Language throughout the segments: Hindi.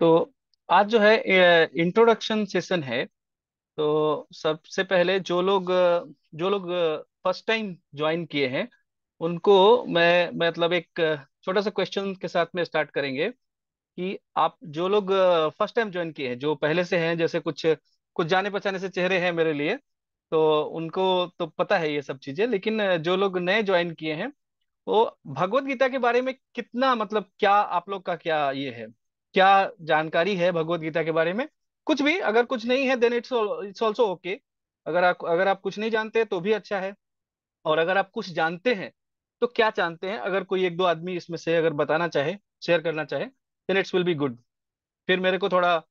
तो आज जो है इंट्रोडक्शन सेशन है। तो सबसे पहले जो लोग फर्स्ट टाइम ज्वाइन किए हैं उनको मैं मतलब एक छोटा सा क्वेश्चन के साथ में स्टार्ट करेंगे कि आप जो लोग फर्स्ट टाइम ज्वाइन किए हैं, जो पहले से हैं, जैसे कुछ कुछ जाने पहचाने से चेहरे हैं मेरे लिए, तो उनको तो पता है ये सब चीजें। लेकिन जो लोग नए ज्वाइन किए हैं वो भगवत गीता के बारे में कितना, मतलब क्या आप लोग का क्या ये है, क्या जानकारी है भगवत गीता के बारे में? कुछ भी, अगर कुछ नहीं है देन इट्स ऑल्सो ओके। अगर आप कुछ नहीं जानते तो भी अच्छा है। और अगर आप कुछ जानते हैं तो क्या जानते हैं, अगर कोई एक दो आदमी इसमें से अगर बताना चाहे, शेयर करना चाहे, then it's will be good. फिर मेरे को थोड़ा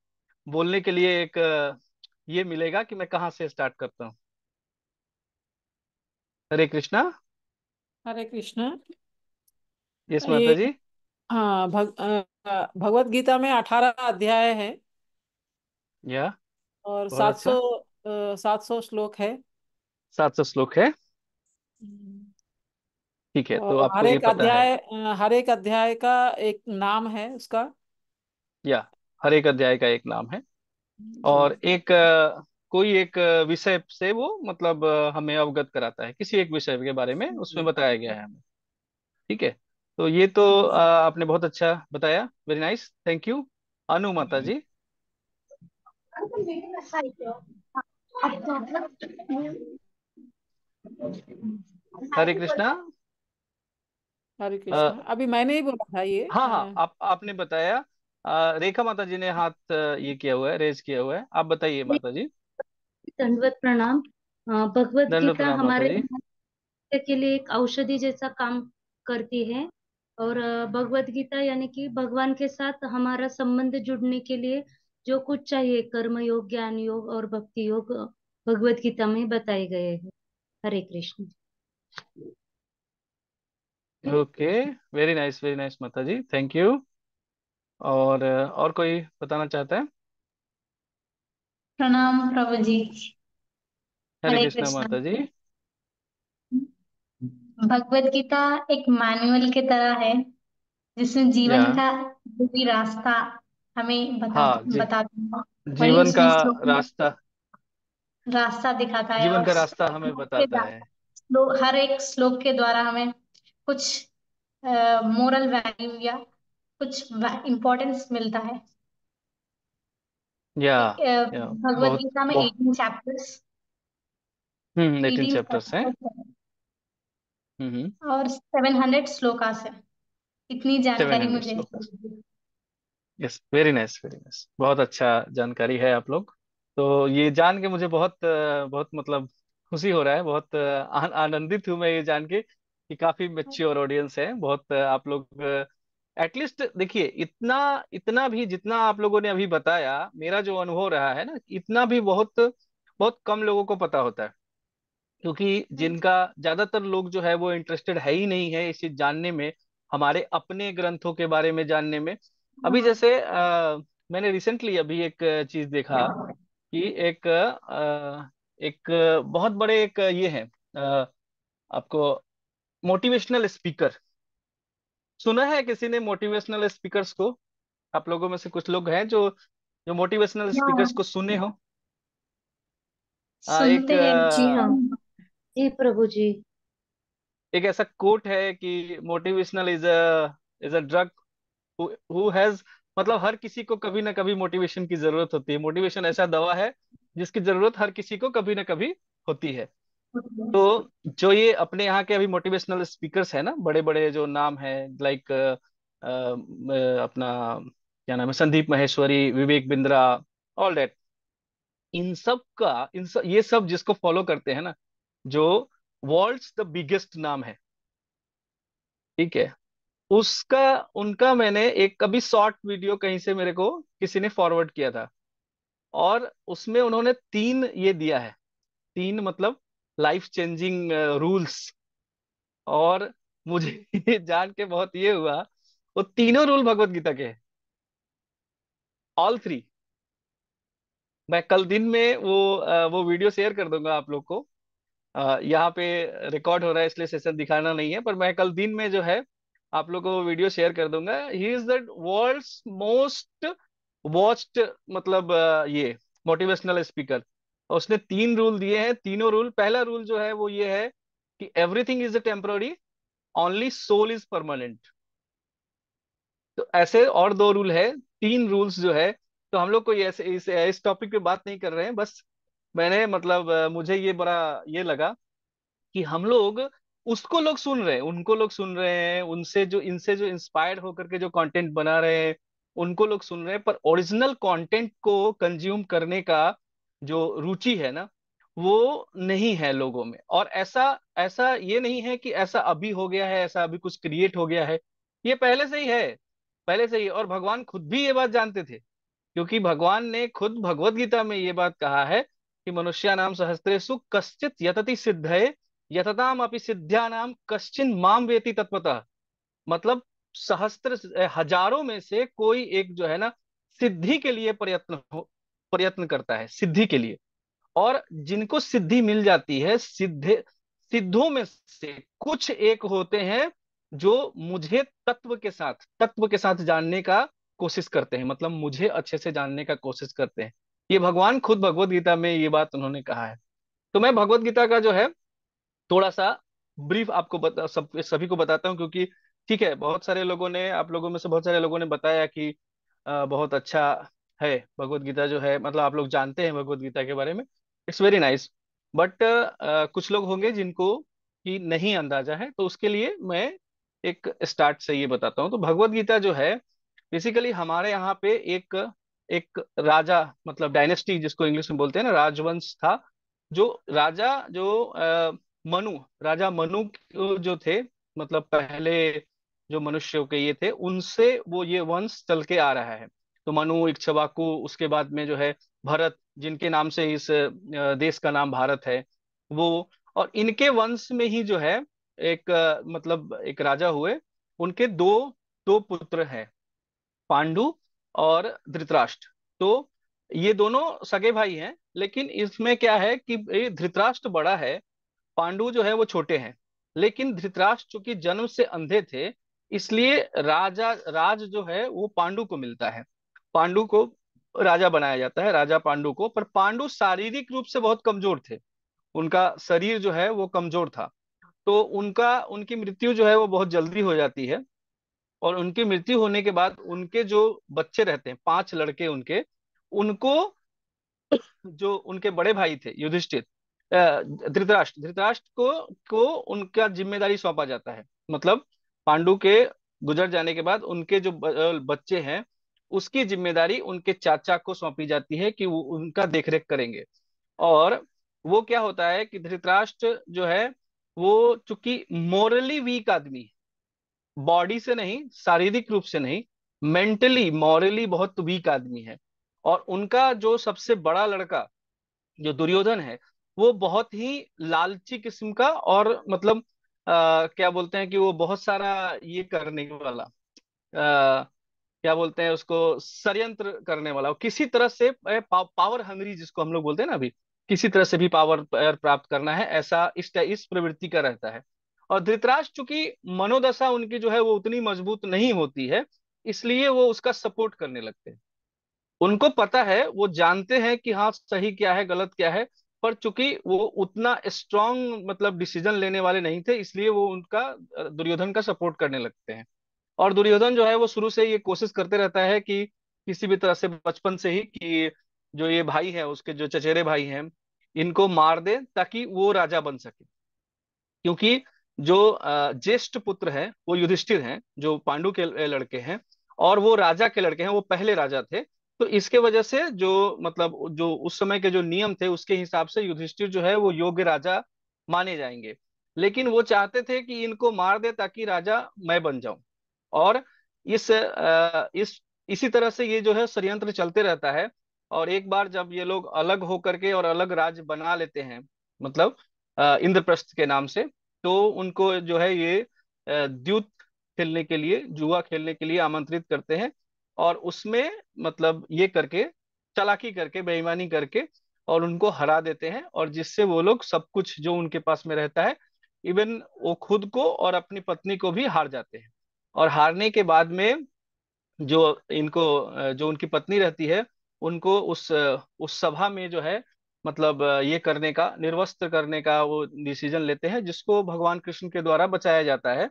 बोलने के लिए एक ये मिलेगा कि मैं कहाँ से स्टार्ट करता हूँ। हरे कृष्णा। हरे कृष्णा। यस माता ये जी। हाँ भगवत गीता में 18 अध्याय है या और बहुत अच्छा। 700 श्लोक है। 700 श्लोक है। हम्म। ठीक है, तो और आपको ये पता है। हर एक अध्याय का एक नाम है उसका। या हर एक अध्याय का एक नाम है। जी। और एक कोई एक विषय से वो मतलब हमें अवगत कराता है, किसी एक विषय के बारे में उसमें जी। बताया गया है हमें। ठीक है। तो ये तो आपने बहुत अच्छा बताया, वेरी नाइस, थैंक यू। अनु माता जी। हरे कृष्णा। हरे अ, कृष्णा, अभी मैंने ही बोला था ये। हाँ हाँ, आपने बताया। रेखा माता जी ने हाथ ये किया हुआ है, रेज किया हुआ है, आप बताइए माता जी। दंडवत प्रणाम। भगवत दंड गीता प्रणाम माता हमारे जी। स्वास्थ्य के लिए एक औषधि जैसा काम करती है। और भगवत गीता यानी कि भगवान के साथ हमारा संबंध जुड़ने के लिए जो कुछ चाहिए, कर्म योग, ज्ञान योग और भक्ति योग भगवत गीता में बताए गए हैं। हरे कृष्ण। ओके, वेरी नाइस माता जी, थैंक यू। और कोई बताना चाहता है? प्रणाम प्रभु जी। हरे हरे कृष्णा कृष्णा। माता जी। भगवत गीता एक मैनुअल की तरह है जिसमें या जीवन का जो भी रास्ता हमें हाँ जी, बताता है। वही जीवन का उसमें श्लोक में रास्ता, रास्ता दिखाता है जीवन और का रास्ता हमें के बताता है। हर एक श्लोक के द्वारा हमें कुछ मोरल वैल्यू या कुछ इम्पोर्टेंस मिलता है। या या भगवत बहुत गीता में बहुत 18 चैप्टर्स, 18 18 चैप्टर्स हैं। चैप्टर्स हम्म। और 700 श्लोकास है। इतनी जानकारी 700 मुझे श्लोक। है। Yes, very nice very nice, बहुत अच्छा जानकारी है आप लोग। तो ये जान के मुझे बहुत बहुत मतलब खुशी हो रहा है, बहुत आनंदित हूँ मैं ये जान के कि काफी मेच्योर ऑडियंस है, बहुत आप लोग एटलीस्ट देखिए, इतना इतना भी जितना आप लोगों ने अभी बताया, मेरा जो अनुभव रहा है ना, इतना भी बहुत बहुत कम लोगों को पता होता है। क्योंकि जिनका ज्यादातर लोग जो है वो इंटरेस्टेड है ही नहीं है इस चीज जानने में, हमारे अपने ग्रंथों के बारे में जानने में। अभी जैसे मैंने रिसेंटली अभी एक चीज देखा कि एक बहुत बड़े एक ये है, आपको मोटिवेशनल स्पीकर सुना है किसी ने मोटिवेशनल स्पीकर्स को? आप लोगों में से कुछ लोग हैं जो जो मोटिवेशनल हाँ, स्पीकर्स को सुने हो? एक सुनते हैं। जी हाँ। जी प्रभु जी। एक ऐसा कोट है कि motivational is a drug who has, मतलब हर किसी को कभी ना कभी मोटिवेशन की जरूरत होती है। मोटिवेशन ऐसा दवा है जिसकी जरूरत हर किसी को कभी ना कभी होती है। तो जो ये अपने यहाँ के अभी मोटिवेशनल स्पीकर्स है ना, बड़े बड़े जो नाम है, लाइक अपना क्या नाम है, संदीप माहेश्वरी, विवेक बिंद्रा, ऑल दैट, ये सब जिसको फॉलो करते हैं ना, जो वर्ल्ड्स द बिगेस्ट नाम है, ठीक है, उसका उनका मैंने एक कभी शॉर्ट वीडियो कहीं से मेरे को किसी ने फॉरवर्ड किया था। और उसमें उन्होंने तीन ये दिया है, तीन मतलब लाइफ चेंजिंग रूल्स। और मुझे ये जान के बहुत ये हुआ, वो तीनों रूल भगवत गीता के हैं, ऑल थ्री। मैं कल दिन में वो वीडियो शेयर कर दूंगा आप लोग को। यहाँ पे रिकॉर्ड हो रहा है इसलिए सेशन दिखाना नहीं है, पर मैं कल दिन में जो है आप लोग को वो वीडियो शेयर कर दूंगा। He is the world's most watched, मतलब ये मोटिवेशनल स्पीकर। और उसने 3 रूल दिए हैं। तीनों रूल, पहला रूल जो है वो ये है कि everything is a temporary, only soul is permanent. तो ऐसे और 2 रूल है, 3 रूल्स जो है। तो हम लोग को ये ऐसे इस टॉपिक पे बात नहीं कर रहे हैं, बस मैंने मतलब मुझे ये बड़ा ये लगा कि हम लोग उसको लोग सुन रहे हैं, उनको लोग सुन रहे हैं, उनसे जो इनसे जो इंस्पायर्ड होकर के जो कंटेंट बना रहे हैं उनको लोग सुन रहे हैं, पर ओरिजिनल कंटेंट को कंज्यूम करने का जो रुचि है ना, वो नहीं है लोगों में। और ऐसा ऐसा ये नहीं है कि ऐसा अभी हो गया है, ऐसा अभी कुछ क्रिएट हो गया है, ये पहले से ही है, पहले से ही। और भगवान खुद भी ये बात जानते थे, क्योंकि भगवान ने खुद भगवत गीता में ये बात कहा है कि मनुष्यानाम सहस्रेषु कश्चित यतति सिद्धये, यतताम अपि सिद्ध्यानाम कश्चिन माम वेति तत्वतः। मतलब हजारों में से कोई एक जो है ना, सिद्धि के लिए प्रयत्न करता है, सिद्धि के लिए। और जिनको सिद्धि मिल जाती है, सिद्धों में से कुछ एक होते हैं जो मुझे तत्व के साथ जानने का कोशिश करते हैं, मतलब मुझे अच्छे से जानने का कोशिश करते हैं। ये भगवान खुद भगवत गीता में ये बात उन्होंने कहा है। तो मैं भगवत गीता का जो है थोड़ा सा ब्रीफ आपको सभी को बताता हूँ, क्योंकि ठीक है, बहुत सारे लोगों ने, आप लोगों में से बहुत सारे लोगों ने बताया कि बहुत अच्छा है भगवत गीता जो है, मतलब आप लोग जानते हैं भगवत गीता के बारे में, इट्स वेरी नाइस। बट कुछ लोग होंगे जिनको कि नहीं अंदाजा है, तो उसके लिए मैं एक स्टार्ट से ये बताता हूँ। तो भगवत गीता जो है बेसिकली हमारे यहाँ पे एक एक राजा, मतलब डायनेस्टी जिसको इंग्लिश में बोलते हैं ना, राजवंश था। जो राजा जो मनु, राजा मनु जो थे, मतलब पहले जो मनुष्यों के ये थे, उनसे वो ये वंश चल के आ रहा है। तो मनु, इक्ष्वाकु, उसके बाद में जो है भरत, जिनके नाम से इस देश का नाम भारत है, वो। और इनके वंश में ही जो है एक मतलब एक राजा हुए। उनके दो दो पुत्र हैं, पांडु और धृतराष्ट्र। तो ये दोनों सगे भाई हैं, लेकिन इसमें क्या है कि ये धृतराष्ट्र बड़ा है, पांडु जो है वो छोटे हैं। लेकिन धृतराष्ट्र चूंकि जन्म से अंधे थे, इसलिए राज जो है वो पांडु को मिलता है। पांडु को राजा बनाया जाता है, राजा पांडु को। पर पांडु शारीरिक रूप से बहुत कमजोर थे, उनका शरीर जो है वो कमजोर था। तो उनकी मृत्यु जो है वो बहुत जल्दी हो जाती है। और उनकी मृत्यु होने के बाद उनके जो बच्चे रहते हैं, 5 लड़के उनके, उनको जो उनके बड़े भाई थे युधिष्ठिर, धृतराष्ट्र को उनका जिम्मेदारी सौंपा जाता है। मतलब पांडु के गुजर जाने के बाद उनके जो बच्चे हैं, उसकी जिम्मेदारी उनके चाचा को सौंपी जाती है कि वो उनका देखरेख करेंगे। और वो क्या होता है कि धृतराष्ट्र जो है वो चूंकि मोरली वीक आदमी, बॉडी से नहीं, शारीरिक रूप से नहीं, मेंटली मॉरली बहुत वीक आदमी है। और उनका जो सबसे बड़ा लड़का जो दुर्योधन है, वो बहुत ही लालची किस्म का, और मतलब क्या बोलते हैं कि वो बहुत सारा ये करने वाला, क्या बोलते हैं उसको, षड्यंत्र करने वाला, वो किसी तरह से पावर हंग्री जिसको हम लोग बोलते हैं ना अभी, किसी तरह से भी पावर प्राप्त करना है, ऐसा इस प्रवृत्ति का रहता है। और धृतराष्ट्र चूंकि मनोदशा उनकी जो है वो उतनी मजबूत नहीं होती है, इसलिए वो उसका सपोर्ट करने लगते हैं। उनको पता है, वो जानते हैं कि हाँ सही क्या है गलत क्या है, पर चूंकि वो उतना स्ट्रांग मतलब डिसीजन लेने वाले नहीं थे, इसलिए वो उनका दुर्योधन का सपोर्ट करने लगते हैं। और दुर्योधन जो है वो शुरू से ये कोशिश करते रहता है कि किसी भी तरह से, बचपन से ही, कि जो ये भाई है उसके जो चचेरे भाई हैं, इनको मार दे ताकि वो राजा बन सके। क्योंकि जो ज्येष्ठ पुत्र है वो युधिष्ठिर हैं, जो पांडु के लड़के हैं, और वो राजा के लड़के हैं, वो पहले राजा थे। तो इसके वजह से जो मतलब जो उस समय के जो नियम थे उसके हिसाब से युधिष्ठिर जो है वो योग्य राजा माने जाएंगे। लेकिन वो चाहते थे कि इनको मार दे ताकि राजा मैं बन जाऊं। और इस इसी तरह से ये जो है षड्यंत्र चलते रहता है। और एक बार जब ये लोग अलग होकर के और अलग राज्य बना लेते हैं, मतलब इंद्रप्रस्थ के नाम से, तो उनको जो है ये द्यूत खेलने के लिए, जुआ खेलने के लिए आमंत्रित करते हैं। और उसमें मतलब ये करके, चालाकी करके, बेईमानी करके, और उनको हरा देते हैं। और जिससे वो लोग सब कुछ जो उनके पास में रहता है, इवन वो खुद को और अपनी पत्नी को भी हार जाते हैं। और हारने के बाद में जो इनको जो उनकी पत्नी रहती है, उनको उस सभा में जो है मतलब ये करने का, निर्वस्त्र करने का वो डिसीजन लेते हैं, जिसको भगवान कृष्ण के द्वारा बचाया जाता है।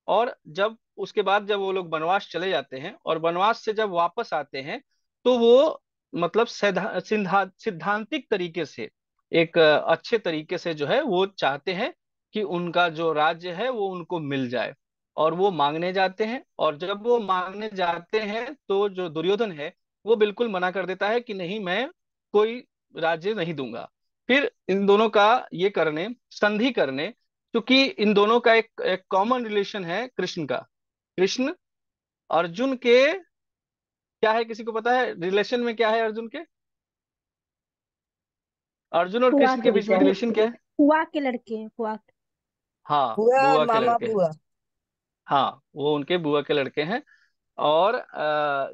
और जब उसके बाद जब वो लोग वनवास चले जाते हैं और वनवास से जब वापस आते हैं, तो वो मतलब सिद्धांतिक तरीके से, एक अच्छे तरीके से जो है वो चाहते हैं कि उनका जो राज्य है वो उनको मिल जाए। और वो मांगने जाते हैं, और जब वो मांगने जाते हैं तो जो दुर्योधन है वो बिल्कुल मना कर देता है कि नहीं, मैं कोई राज्य नहीं दूंगा। फिर इन दोनों का ये करने, संधि करने, क्योंकि इन दोनों का एक कॉमन रिलेशन है कृष्ण का। कृष्ण अर्जुन के क्या है, किसी को पता है रिलेशन में क्या है अर्जुन के? अर्जुन और फुआ कृष्ण के के बीच में रिलेशन क्या है? फुआ के लड़के हैं, फुआ के। हाँ, बुआ और बुआ के मामा लड़के हैं। बुआ। हाँ, वो उनके बुआ के लड़के हैं। और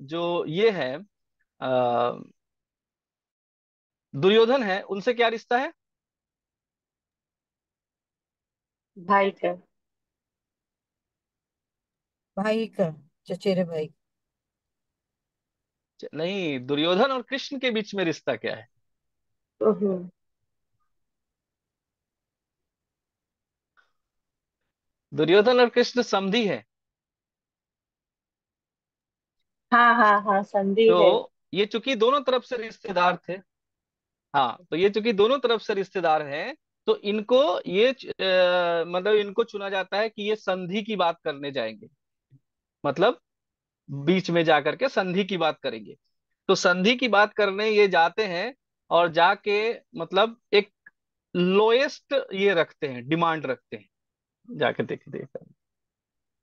जो ये है दुर्योधन है, उनसे क्या रिश्ता है? भाई का। भाई का, चचेरे भाई। नहीं, दुर्योधन और कृष्ण के बीच में रिश्ता क्या है? ओहो। दुर्योधन और कृष्ण समधी है। हाँ हाँ हाँ, संधि है। तो ये चूंकि दोनों तरफ से रिश्तेदार थे, हाँ, तो ये चूंकि दोनों तरफ से रिश्तेदार हैं, तो इनको ये मतलब इनको चुना जाता है कि ये संधि की बात करने जाएंगे, मतलब बीच में जाकर के संधि की बात करेंगे। तो संधि की बात करने ये जाते हैं, और जाके मतलब एक लोएस्ट ये रखते हैं, डिमांड रखते हैं। जाके देखिए,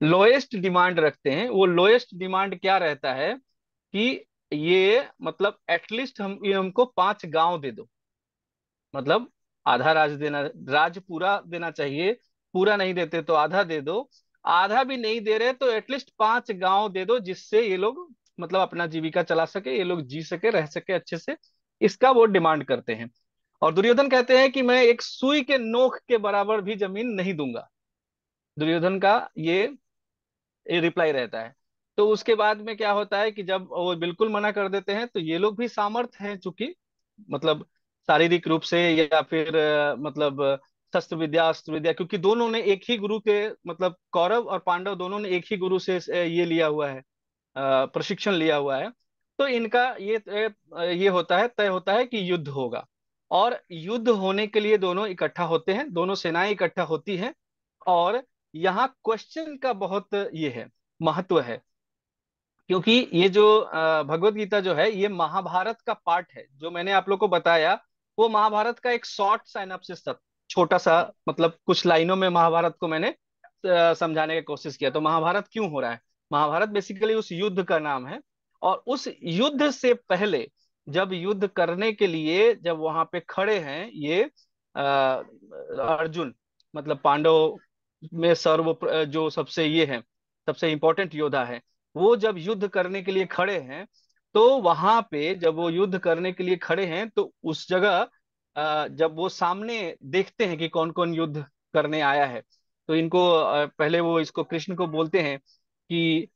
लोएस्ट डिमांड रखते हैं। वो लोएस्ट डिमांड क्या रहता है कि ये मतलब एटलीस्ट ये हमको 5 गांव दे दो। मतलब आधा राज देना, राज पूरा देना चाहिए, पूरा नहीं देते तो आधा दे दो, आधा भी नहीं दे रहे तो एटलीस्ट 5 गांव दे दो, जिससे ये लोग मतलब अपना जीविका चला सके, ये लोग जी सके, रह सके अच्छे से। इसका वो डिमांड करते हैं। और दुर्योधन कहते हैं कि मैं एक सुई के नोक के बराबर भी जमीन नहीं दूंगा। दुर्योधन का ये रिप्लाई रहता है। तो उसके बाद में क्या होता है कि जब वो बिल्कुल मना कर देते हैं, तो ये लोग भी सामर्थ हैं, चूंकि मतलब शारीरिक रूप से या फिर मतलब शस्त्र विद्या, अस्त्र विद्या, क्योंकि दोनों ने एक ही गुरु के, मतलब कौरव और पांडव दोनों ने एक ही गुरु से ये लिया हुआ है, प्रशिक्षण लिया हुआ है। तो इनका ये होता है, तय होता है कि युद्ध होगा। और युद्ध होने के लिए दोनों इकट्ठा होते हैं, दोनों सेनाएं इकट्ठा होती हैं। और यहाँ क्वेश्चन का बहुत ये है, महत्व है, क्योंकि ये जो भगवत गीता जो है ये महाभारत का पार्ट है। जो मैंने आप लोग को बताया वो महाभारत का एक शॉर्ट साइनॉप्सिस था, छोटा सा, मतलब कुछ लाइनों में महाभारत को मैंने समझाने की कोशिश किया। तो महाभारत क्यों हो रहा है? महाभारत बेसिकली उस युद्ध का नाम है। और उस युद्ध से पहले, जब युद्ध करने के लिए जब वहां पे खड़े हैं ये अर्जुन, मतलब पांडव में सर्व जो सबसे ये है, सबसे इंपॉर्टेंट योद्धा है, वो जब युद्ध करने के लिए खड़े हैं, तो वहां पे जब वो युद्ध करने के लिए खड़े हैं, तो उस जगह जब वो सामने देखते हैं कि कौन कौन युद्ध करने आया है, तो इनको पहले वो इसको कृष्ण को बोलते हैं कि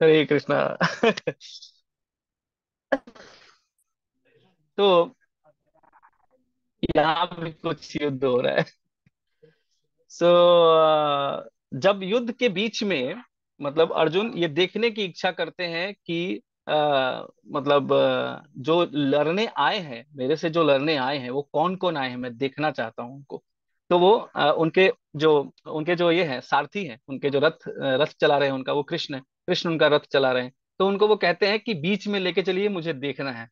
हरे कृष्णा। तो यहाँ भी कुछ युद्ध हो रहा है। सो जब युद्ध के बीच में मतलब अर्जुन ये देखने की इच्छा करते हैं कि मतलब जो लड़ने आए हैं, मेरे से जो लड़ने आए हैं वो कौन कौन आए हैं, मैं देखना चाहता हूँ उनको। तो वो उनके जो ये है सारथी हैं, उनके जो रथ चला रहे हैं उनका, वो कृष्ण है, कृष्ण उनका रथ चला रहे हैं। तो उनको वो कहते हैं कि बीच में लेके चलिए, मुझे देखना है।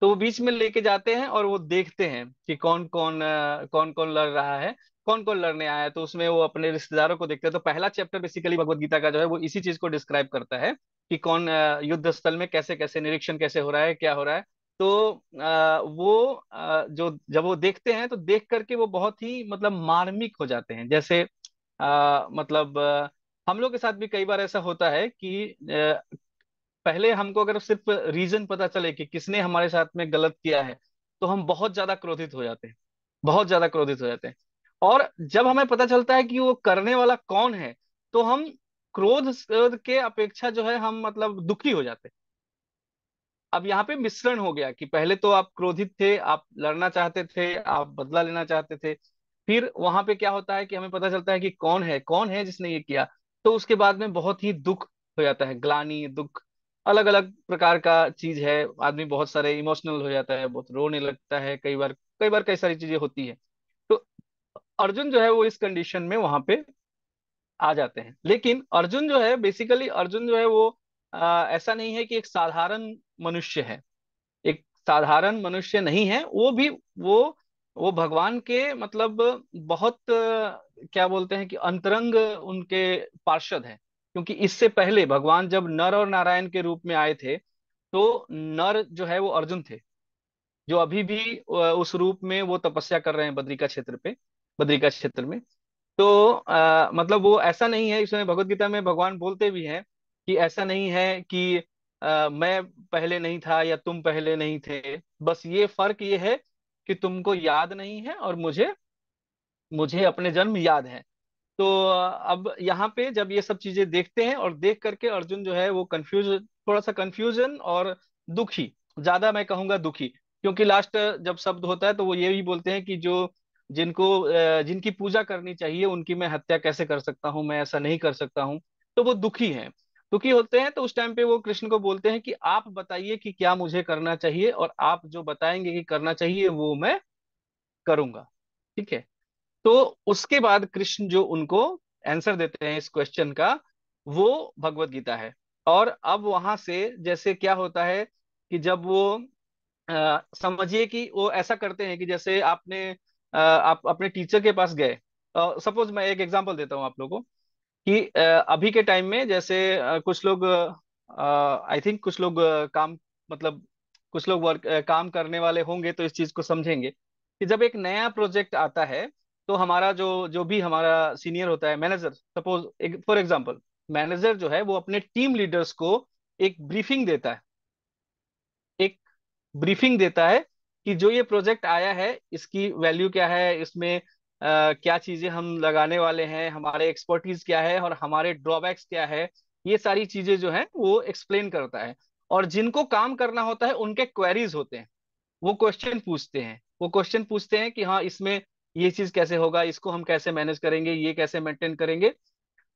तो वो बीच में लेके जाते हैं और वो देखते हैं कि कौन कौन लड़ रहा है, कौन कौन लड़ने आया है। तो उसमें वो अपने रिश्तेदारों को देखते हैं। तो पहला चैप्टर बेसिकली भगवत गीता का जो है वो इसी चीज को डिस्क्राइब करता है कि कौन युद्ध स्थल में कैसे कैसे निरीक्षण कैसे हो रहा है, क्या हो रहा है। तो वो जो जब वो देखते हैं तो देख करके वो बहुत ही मतलब मार्मिक हो जाते हैं। जैसे मतलब हम लोग के साथ भी कई बार ऐसा होता है कि पहले हमको अगर सिर्फ रीजन पता चले कि किसने हमारे साथ में गलत किया है, तो हम बहुत ज्यादा क्रोधित हो जाते हैं, बहुत ज्यादा क्रोधित हो जाते हैं। और जब हमें पता चलता है कि वो करने वाला कौन है, तो हम क्रोध के अपेक्षा जो है हम मतलब दुखी हो जाते हैं। अब यहाँ पे मिश्रण हो गया कि पहले तो आप क्रोधित थे, आप लड़ना चाहते थे, आप बदला लेना चाहते थे। फिर वहां पे क्या होता है कि हमें पता चलता है कि कौन है जिसने ये किया। तो उसके बाद में बहुत ही दुख हो जाता है, ग्लानि दुख, अलग अलग प्रकार का चीज है। आदमी बहुत सारे इमोशनल हो जाता है, बहुत रोने लगता है, कई बार कई सारी चीजें होती है। तो अर्जुन जो है वो इस कंडीशन में वहां पे आ जाते हैं। लेकिन अर्जुन जो है बेसिकली, अर्जुन जो है वो ऐसा नहीं है कि एक साधारण मनुष्य है, एक साधारण मनुष्य नहीं है वो भी। वो वो भगवान के मतलब बहुत क्या बोलते हैं कि अंतरंग उनके पार्षद हैं। क्योंकि इससे पहले भगवान जब नर और नारायण के रूप में आए थे, तो नर जो है वो अर्जुन थे, जो अभी भी उस रूप में वो तपस्या कर रहे हैं बद्रिका क्षेत्र में। तो मतलब वो ऐसा नहीं है, इसमें भगवत गीता में भगवान बोलते भी हैं कि ऐसा नहीं है कि मैं पहले नहीं था या तुम पहले नहीं थे, बस ये फर्क ये है कि तुमको याद नहीं है और मुझे मुझे अपने जन्म याद है। तो अब यहाँ पे जब ये सब चीजें देखते हैं और देख करके अर्जुन जो है वो कंफ्यूज, थोड़ा सा कंफ्यूजन और दुखी, ज्यादा मैं कहूंगा दुखी। क्योंकि लास्ट जब शब्द होता है तो वो ये भी बोलते हैं कि जिनकी पूजा करनी चाहिए उनकी मैं हत्या कैसे कर सकता हूँ, मैं ऐसा नहीं कर सकता हूँ। तो वो दुखी हैं, दुखी होते हैं। तो उस टाइम पे वो कृष्ण को बोलते हैं कि आप बताइए कि क्या मुझे करना चाहिए, और आप जो बताएंगे कि करना चाहिए वो मैं करूंगा। ठीक है। तो उसके बाद कृष्ण जो उनको आंसर देते हैं इस क्वेश्चन का, वो भगवत गीता है। और अब वहां से जैसे क्या होता है कि जब वो समझिए कि वो ऐसा करते हैं कि जैसे आप अपने टीचर के पास गए। सपोज मैं एक एग्जांपल देता हूँ आप लोगों को कि अभी के टाइम में जैसे कुछ लोग, आई थिंक कुछ लोग काम मतलब कुछ लोग काम करने वाले होंगे तो इस चीज को समझेंगे कि जब एक नया प्रोजेक्ट आता है, तो हमारा जो भी हमारा सीनियर होता है, manager, suppose for example, manager जो है वो अपने टीम लीडर्स को एक ब्रीफिंग देता है, एक ब्रीफिंग देता है कि जो ये प्रोजेक्ट आया है इसकी वैल्यू क्या है, इसमें क्या चीजें हम लगाने वाले हैं, हमारे एक्सपर्टीज क्या है और हमारे ड्रॉबैक्स क्या है। ये सारी चीजें जो है वो एक्सप्लेन करता है। और जिनको काम करना होता है उनके क्वेरीज होते हैं, वो क्वेश्चन पूछते हैं कि हाँ इसमें ये चीज कैसे होगा, इसको हम कैसे मैनेज करेंगे, ये कैसे मेंटेन करेंगे।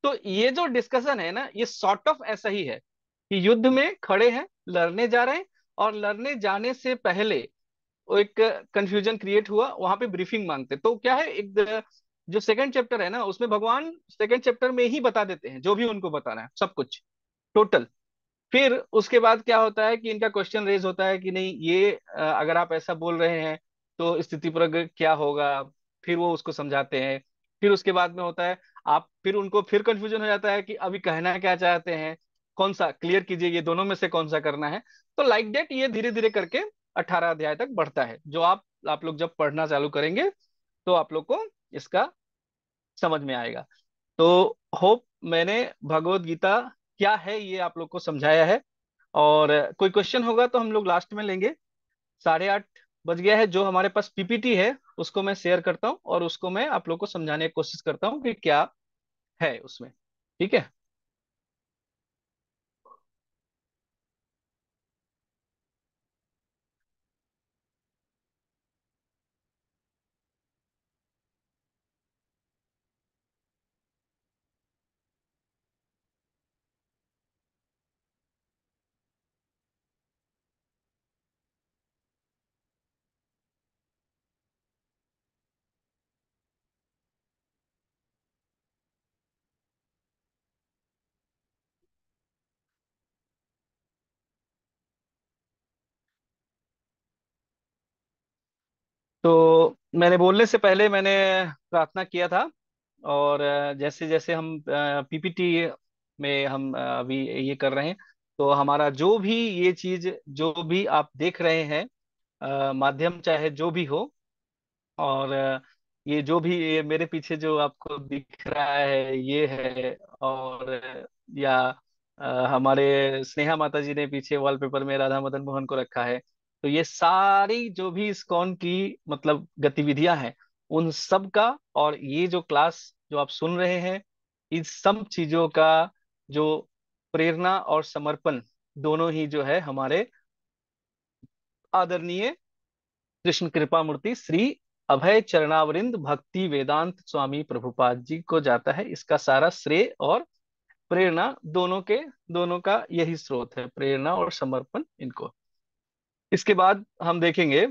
तो ये जो डिस्कशन है ना, ये सॉर्ट ऑफ ऐसा ही है कि युद्ध में खड़े हैं, लड़ने जा रहे हैं, और लड़ने जाने से पहले वो एक कंफ्यूजन क्रिएट हुआ, वहां पे ब्रीफिंग मांगते। तो क्या है, जो सेकंड चैप्टर है ना, उसमें भगवान सेकंड चैप्टर में ही बता देते हैं जो भी उनको बताना है, सब कुछ टोटल। फिर उसके बाद क्या होता है कि इनका क्वेश्चन रेज होता है कि नहीं ये अगर आप ऐसा बोल रहे हैं तो स्थिति पर क्या होगा। फिर वो उसको समझाते हैं। फिर उसके बाद में होता है, आप फिर उनको फिर कंफ्यूजन हो जाता है कि अभी कहना क्या चाहते हैं, कौन सा क्लियर कीजिए, ये दोनों में से कौन सा करना है। तो लाइक डेट ये धीरे धीरे करके 18 अध्याय तक बढ़ता है, जो आप लोग जब पढ़ना चालू करेंगे तो आप लोग को इसका समझ में आएगा। तो होप मैंने भगवत गीता क्या है ये आप लोग को समझाया है। और कोई क्वेश्चन होगा तो हम लोग लास्ट में लेंगे। 8:30 बज गया है। जो हमारे पास पीपीटी है उसको मैं शेयर करता हूँ और उसको मैं आप लोग को समझाने की कोशिश करता हूँ कि क्या है उसमें। ठीक है। तो मैंने बोलने से पहले मैंने प्रार्थना किया था। और जैसे जैसे हम पीपीटी में हम अभी ये कर रहे हैं, तो हमारा जो भी ये चीज जो भी आप देख रहे हैं, माध्यम चाहे जो भी हो, और ये जो भी ये मेरे पीछे जो आपको दिख रहा है ये है, और या हमारे स्नेहा माता जी ने पीछे वॉलपेपर में राधा मदन मोहन को रखा है। तो ये सारी जो भी इस्कॉन की मतलब गतिविधियां हैं, उन सब का, और ये जो क्लास जो आप सुन रहे हैं, इन सब चीजों का जो प्रेरणा और समर्पण दोनों ही जो है हमारे आदरणीय कृष्ण कृपा मूर्ति श्री अभय चरणावरिंद भक्ति वेदांत स्वामी प्रभुपाद जी को जाता है। इसका सारा श्रेय और प्रेरणा दोनों का यही स्रोत है, प्रेरणा और समर्पण इनको। इसके बाद हम देखेंगे।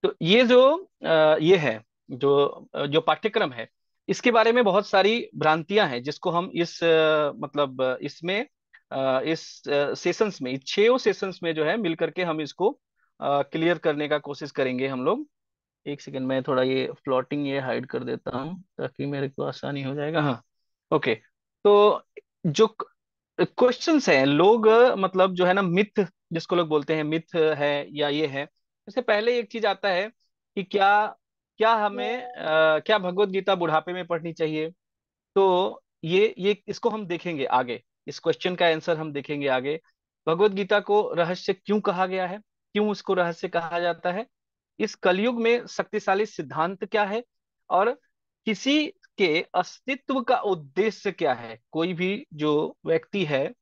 तो ये जो ये है, जो पाठ्यक्रम है, इसके बारे में बहुत सारी भ्रांतियां हैं जिसको हम इस मतलब इसमें इस सेशंस में, 6 सेशंस में जो है मिल करके हम इसको क्लियर करने का कोशिश करेंगे हम लोग। एक सेकंड, मैं थोड़ा ये फ्लोटिंग ये हाइड कर देता हूँ ताकि मेरे को आसानी हो जाएगा। हाँ, ओके। तो जो क्वेश्चंस हैं, लोग मतलब जो है ना, मिथ जिसको लोग बोलते हैं, मिथ है या ये है, इससे पहले एक चीज आता है कि क्या क्या हमें क्या भगवत गीता बुढ़ापे में पढ़नी चाहिए। तो ये इसको हम देखेंगे आगे, इस क्वेश्चन का आंसर हम देखेंगे आगे। भगवत गीता को रहस्य क्यों कहा गया है, क्यों उसको रहस्य कहा जाता है, इस कलयुग में शक्तिशाली सिद्धांत क्या है, और किसी के अस्तित्व का उद्देश्य क्या है, कोई भी जो व्यक्ति है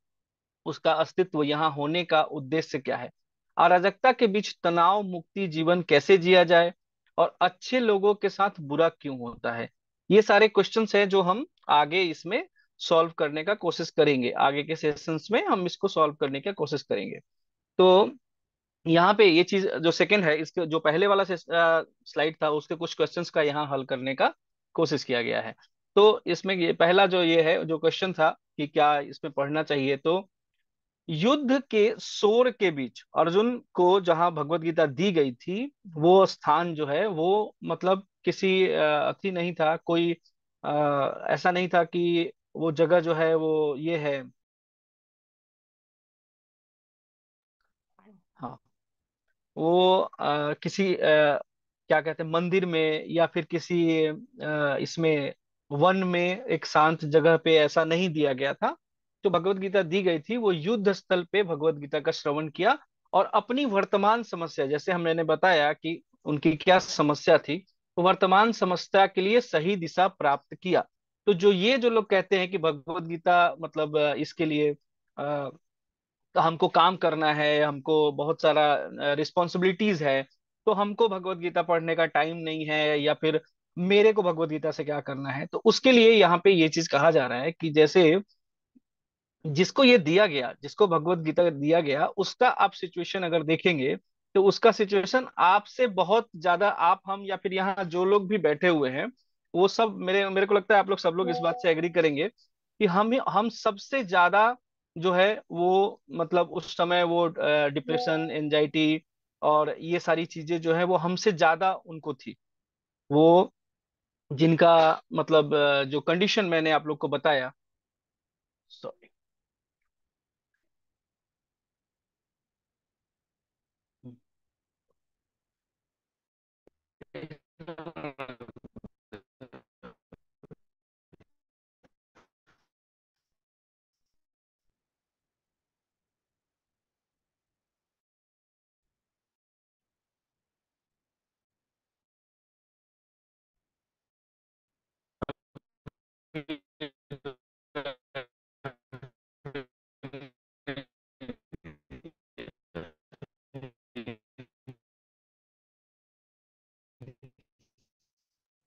उसका अस्तित्व यहाँ होने का उद्देश्य क्या है, अराजकता के बीच तनाव मुक्ति जीवन कैसे जिया जाए, और अच्छे लोगों के साथ बुरा क्यों होता है। ये सारे क्वेश्चंस हैं जो हम आगे इसमें सॉल्व करने का कोशिश करेंगे, आगे के सेशंस में हम इसको सॉल्व करने की कोशिश करेंगे। तो यहाँ पे ये चीज जो सेकंड है, इसके जो पहले वाला स्लाइड था उसके कुछ क्वेश्चंस का यहाँ हल करने का कोशिश किया गया है। तो इसमें ये पहला जो ये है जो क्वेश्चन था कि क्या इसमें पढ़ना चाहिए, तो युद्ध के शोर के बीच अर्जुन को जहां भगवत गीता दी गई थी, वो स्थान जो है वो मतलब किसी अथी नहीं था, कोई ऐसा नहीं था कि वो जगह जो है वो ये है। हाँ, वो किसी क्या कहते हैं मंदिर में या फिर किसी इसमें वन में एक शांत जगह पे ऐसा नहीं दिया गया था। जो भगवत गीता दी गई थी वो युद्ध स्थल पे भगवत गीता का श्रवण किया, और अपनी वर्तमान समस्या, जैसे हमने बताया कि उनकी क्या समस्या थी, तो वर्तमान समस्या के लिए सही दिशा प्राप्त किया। तो जो ये जो लोग कहते हैं कि भगवत गीता मतलब इसके लिए तो हमको काम करना है, हमको बहुत सारा रिस्पॉन्सिबिलिटीज है, तो हमको भगवत गीता पढ़ने का टाइम नहीं है, या फिर मेरे को भगवत गीता से क्या करना है, तो उसके लिए यहाँ पे ये चीज कहा जा रहा है कि जैसे जिसको ये दिया गया, जिसको भगवत गीता दिया गया, उसका आप सिचुएशन अगर देखेंगे, तो उसका सिचुएशन आपसे बहुत ज्यादा, आप हम या फिर यहाँ जो लोग भी बैठे हुए हैं, वो सब मेरे मेरे को लगता है आप लोग सब लोग इस बात से एग्री करेंगे कि हम सबसे ज्यादा जो है वो मतलब उस समय वो डिप्रेशन एंजाइटी और ये सारी चीजें जो है वो हमसे ज्यादा उनको थी। वो जिनका मतलब जो कंडीशन मैंने आप लोग को बताया। Sorry.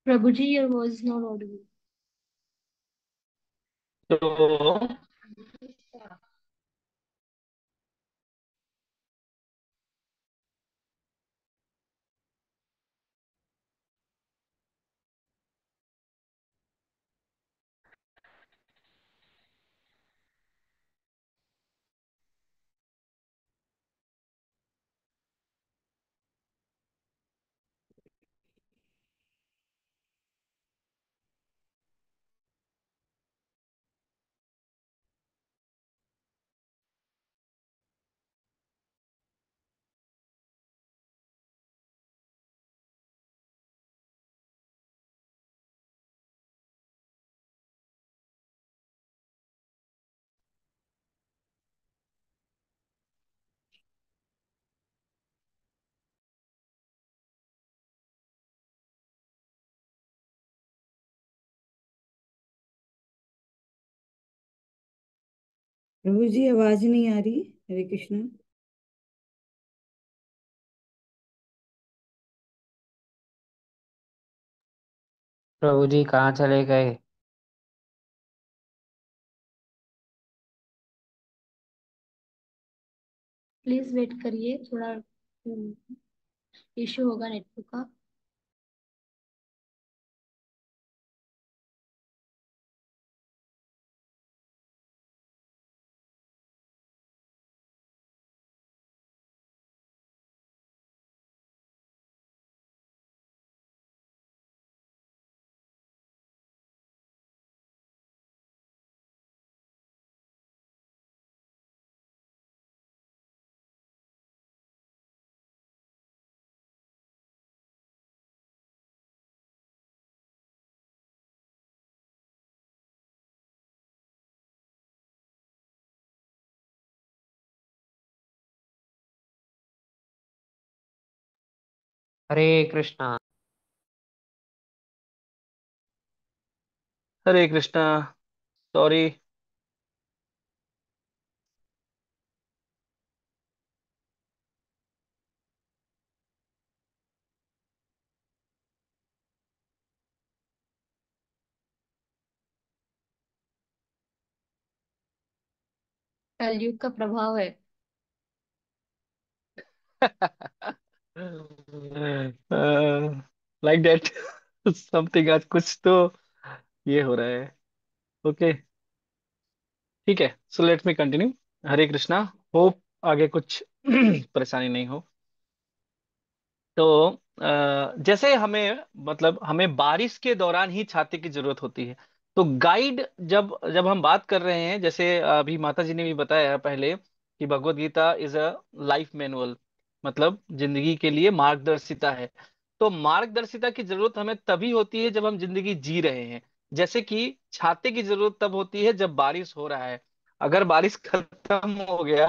Prabhu ji, your voice not audible. तो प्रभु जी आवाज नहीं आ रही। हरे कृष्णा। प्रभु जी कहाँ चले गए? प्लीज वेट करिए थोड़ा, इशू होगा नेटवर्क का। हरे कृष्णा। हरे कृष्णा। सॉरी। कलयुग का प्रभाव है। Like that. समथिंग आज कुछ तो ये हो रहा है। ओके। ठीक है, सो लेट मी कंटिन्यू। हरे कृष्णा। होप आगे कुछ परेशानी नहीं हो। तो जैसे हमें मतलब हमें बारिश के दौरान ही छाते की जरूरत होती है। तो गाइड जब जब हम बात कर रहे हैं, जैसे अभी माता जी ने भी बताया पहले कि Bhagavad Gita is a life manual, मतलब जिंदगी के लिए मार्गदर्शिता है। तो मार्गदर्शिता की जरूरत हमें तभी होती है जब हम जिंदगी जी रहे हैं। जैसे कि छाते की जरूरत तब होती है जब बारिश हो रहा है। अगर बारिश खत्म हो गया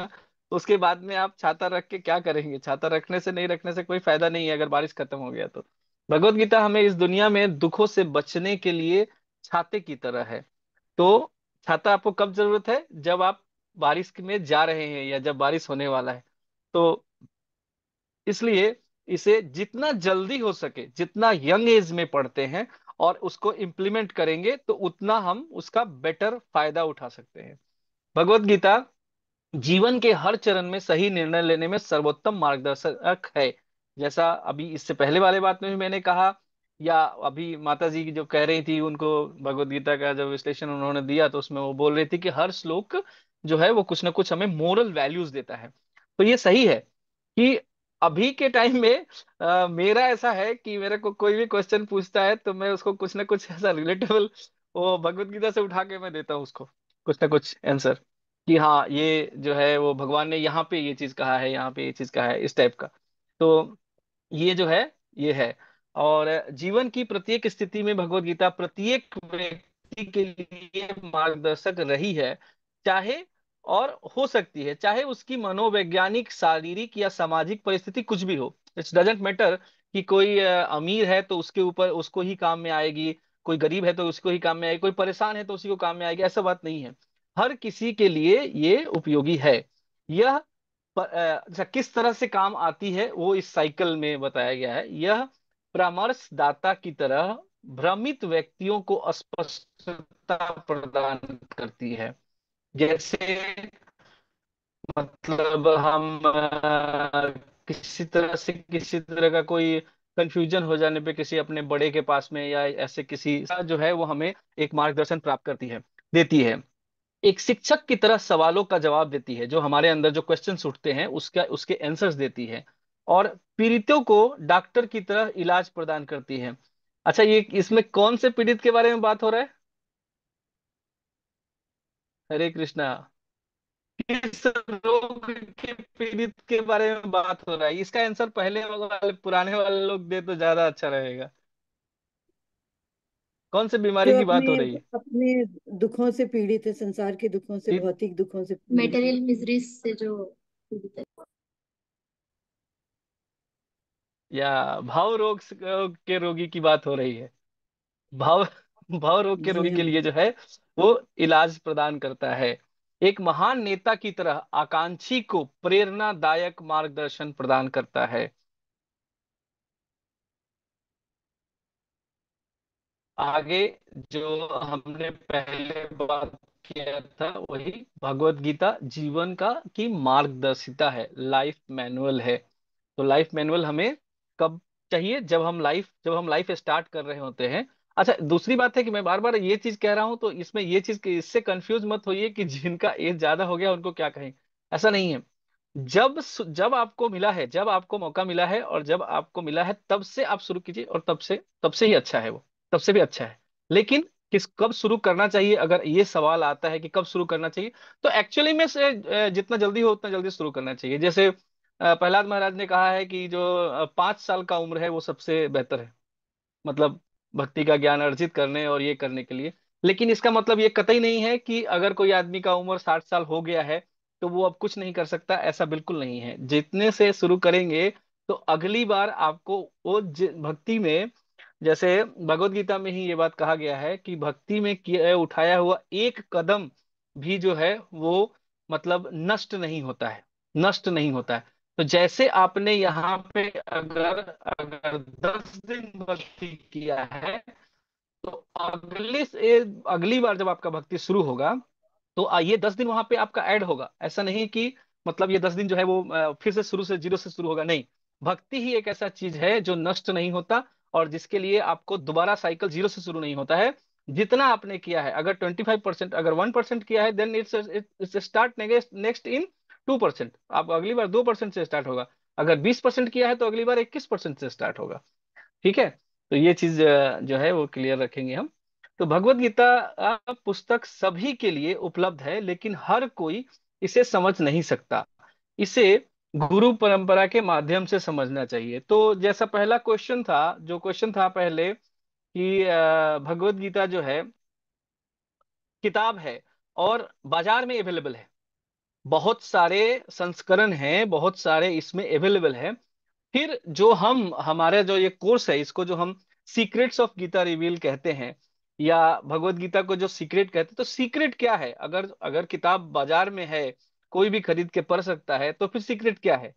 तो उसके बाद में आप छाता रख के क्या करेंगे? छाता रखने से नहीं रखने से कोई फायदा नहीं है अगर बारिश खत्म हो गया तो। भगवत गीता हमें इस दुनिया में दुखों से बचने के लिए छाते की तरह है। तो छाता आपको कब जरूरत है? जब आप बारिश में जा रहे हैं या जब बारिश होने वाला है। तो इसलिए इसे जितना जल्दी हो सके, जितना यंग एज में पढ़ते हैं और उसको इम्प्लीमेंट करेंगे तो उतना हम उसका बेटर फायदा उठा सकते हैं। भगवत गीता जीवन के हर चरण में सही निर्णय लेने में सर्वोत्तम मार्गदर्शक है। जैसा अभी इससे पहले वाले बात में भी मैंने कहा, या अभी माता जी की जो कह रही थी, उनको भगवत गीता का जब विश्लेषण उन्होंने दिया तो उसमें वो बोल रही थी कि हर श्लोक जो है वो कुछ ना कुछ हमें मोरल वैल्यूज देता है। तो ये सही है कि अभी के टाइम में मेरा ऐसा है कि मेरे को कोई भी क्वेश्चन पूछता है तो मैं उसको कुछ ना कुछ ऐसा रिलेटेबल वो भगवत गीता से उठा के मैं देता हूँ उसको कुछ ना कुछ आंसर, कि हाँ ये जो है वो भगवान ने यहाँ पे ये चीज कहा है, यहाँ पे ये चीज कहा है, इस टाइप का। तो ये जो है ये है। और जीवन की प्रत्येक स्थिति में भगवत गीता प्रत्येक व्यक्ति के लिए मार्गदर्शक रही है। चाहे और हो सकती है चाहे उसकी मनोवैज्ञानिक, शारीरिक या सामाजिक परिस्थिति कुछ भी हो। इट्स डजेंट मैटर कि कोई अमीर है तो उसके ऊपर उसको ही काम में आएगी, कोई गरीब है तो उसको ही काम में आएगी, कोई परेशान है तो उसी को काम में आएगी, ऐसा बात नहीं है। हर किसी के लिए ये उपयोगी है। यह अच्छा किस तरह से काम आती है वो इस साइकिल में बताया गया है। यह परामर्शदाता की तरह भ्रमित व्यक्तियों को स्पष्टता प्रदान करती है। जैसे मतलब हम किसी तरह का कोई कंफ्यूजन हो जाने पे किसी अपने बड़े के पास में या ऐसे किसी जो है वो हमें एक मार्गदर्शन प्राप्त करती है, देती है। एक शिक्षक की तरह सवालों का जवाब देती है, जो हमारे अंदर जो क्वेश्चंस उठते हैं उसका उसके आंसर्स देती है। और पीड़ितों को डॉक्टर की तरह इलाज प्रदान करती है। अच्छा, ये इसमें कौन से पीड़ित के बारे में बात हो रहा है? हरे कृष्णा। किस रोग के पीड़ित के बारे में बात हो रहा है? इसका आंसर पहले वाले पुराने वाले लोग दे तो ज्यादा अच्छा रहेगा। कौन से बीमारी जो की बात अपने हो रही है? अपने दुखों से पीड़ित है, संसार के दुखों से, कि- भौतिक दुखों से पीड़ित है। मेटेरियल मिजरीज से जो पीड़ित है। या भाव रोग के रोगी की बात हो रही है? भाव भाव रोग के जी रोगी के हाँ। लिए जो है वो इलाज प्रदान करता है। एक महान नेता की तरह आकांक्षी को प्रेरणादायक मार्गदर्शन प्रदान करता है। आगे जो हमने पहले बात किया था वही भगवत गीता जीवन का की मार्गदर्शिता है, लाइफ मैनुअल है। तो लाइफ मैनुअल हमें कब चाहिए? जब हम लाइफ स्टार्ट कर रहे होते हैं। अच्छा, दूसरी बात है कि मैं बार बार ये चीज कह रहा हूं, तो इसमें ये चीज इससे कंफ्यूज मत होइए कि जिनका एज ज्यादा हो गया उनको क्या कहें। ऐसा नहीं है। जब आपको मिला है, जब आपको मौका मिला है और जब आपको मिला है, तब से आप शुरू कीजिए, और तब से ही अच्छा है वो, तब से भी अच्छा है। लेकिन कब शुरू करना चाहिए, अगर ये सवाल आता है कि कब शुरू करना चाहिए, तो एक्चुअली में से जितना जल्दी हो उतना जल्दी शुरू करना चाहिए। जैसे प्रहलाद महाराज ने कहा है कि जो 5 साल का उम्र है वो सबसे बेहतर है, मतलब भक्ति का ज्ञान अर्जित करने और ये करने के लिए। लेकिन इसका मतलब ये कतई नहीं है कि अगर कोई आदमी का उम्र 60 साल हो गया है तो वो अब कुछ नहीं कर सकता, ऐसा बिल्कुल नहीं है। जितने से शुरू करेंगे तो अगली बार आपको वो भक्ति में, जैसे भगवत गीता में ही ये बात कहा गया है कि भक्ति में किया उठाया हुआ एक कदम भी जो है वो मतलब नष्ट नहीं होता है, नष्ट नहीं होता है। तो जैसे आपने यहाँ पे अगर अगर 10 दिन भक्ति किया है, तो अगली बार जब आपका भक्ति शुरू होगा तो ये 10 दिन वहां पे आपका ऐड होगा। ऐसा नहीं कि मतलब ये 10 दिन जो है वो फिर से शुरू से जीरो से शुरू होगा, नहीं। भक्ति ही एक ऐसा चीज है जो नष्ट नहीं होता, और जिसके लिए आपको दोबारा साइकिल जीरो से शुरू नहीं होता है। जितना आपने किया है, अगर 25%, अगर 1% किया है, then it's start next in 2%। आप अगली बार 2% से स्टार्ट होगा। अगर 20% किया है तो अगली बार 21% से स्टार्ट होगा। ठीक है। तो ये चीज जो है वो क्लियर रखेंगे हम। तो भगवत गीता पुस्तक सभी के लिए उपलब्ध है, लेकिन हर कोई इसे समझ नहीं सकता। इसे गुरु परंपरा के माध्यम से समझना चाहिए। तो जैसा पहला क्वेश्चन था, जो क्वेश्चन था पहले कि भगवत गीता जो है किताब है और बाजार में अवेलेबल है, बहुत सारे संस्करण हैं, बहुत सारे इसमें अवेलेबल है। फिर जो हमारे जो ये कोर्स है, इसको जो हम सीक्रेट्स ऑफ गीता रिवील कहते हैं, या भगवत गीता को जो सीक्रेट कहते हैं, तो सीक्रेट क्या है? अगर अगर किताब बाजार में है, कोई भी खरीद के पढ़ सकता है, तो फिर सीक्रेट क्या है?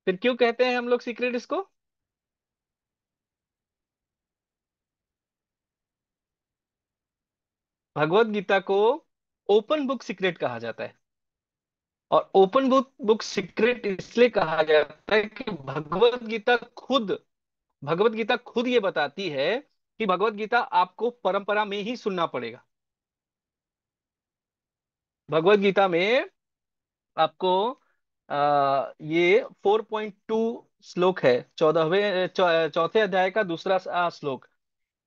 फिर क्यों कहते हैं हम लोग सीक्रेट इसको? भगवत गीता को ओपन बुक सीक्रेट कहा जाता है। और ओपन बुक बुक सीक्रेट इसलिए कहा जाता है कि भगवत गीता खुद ये बताती है कि भगवत गीता आपको परंपरा में ही सुनना पड़ेगा। भगवत गीता में आपको ये 4.2 श्लोक है, 14वें चौथे अध्याय का दूसरा श्लोक।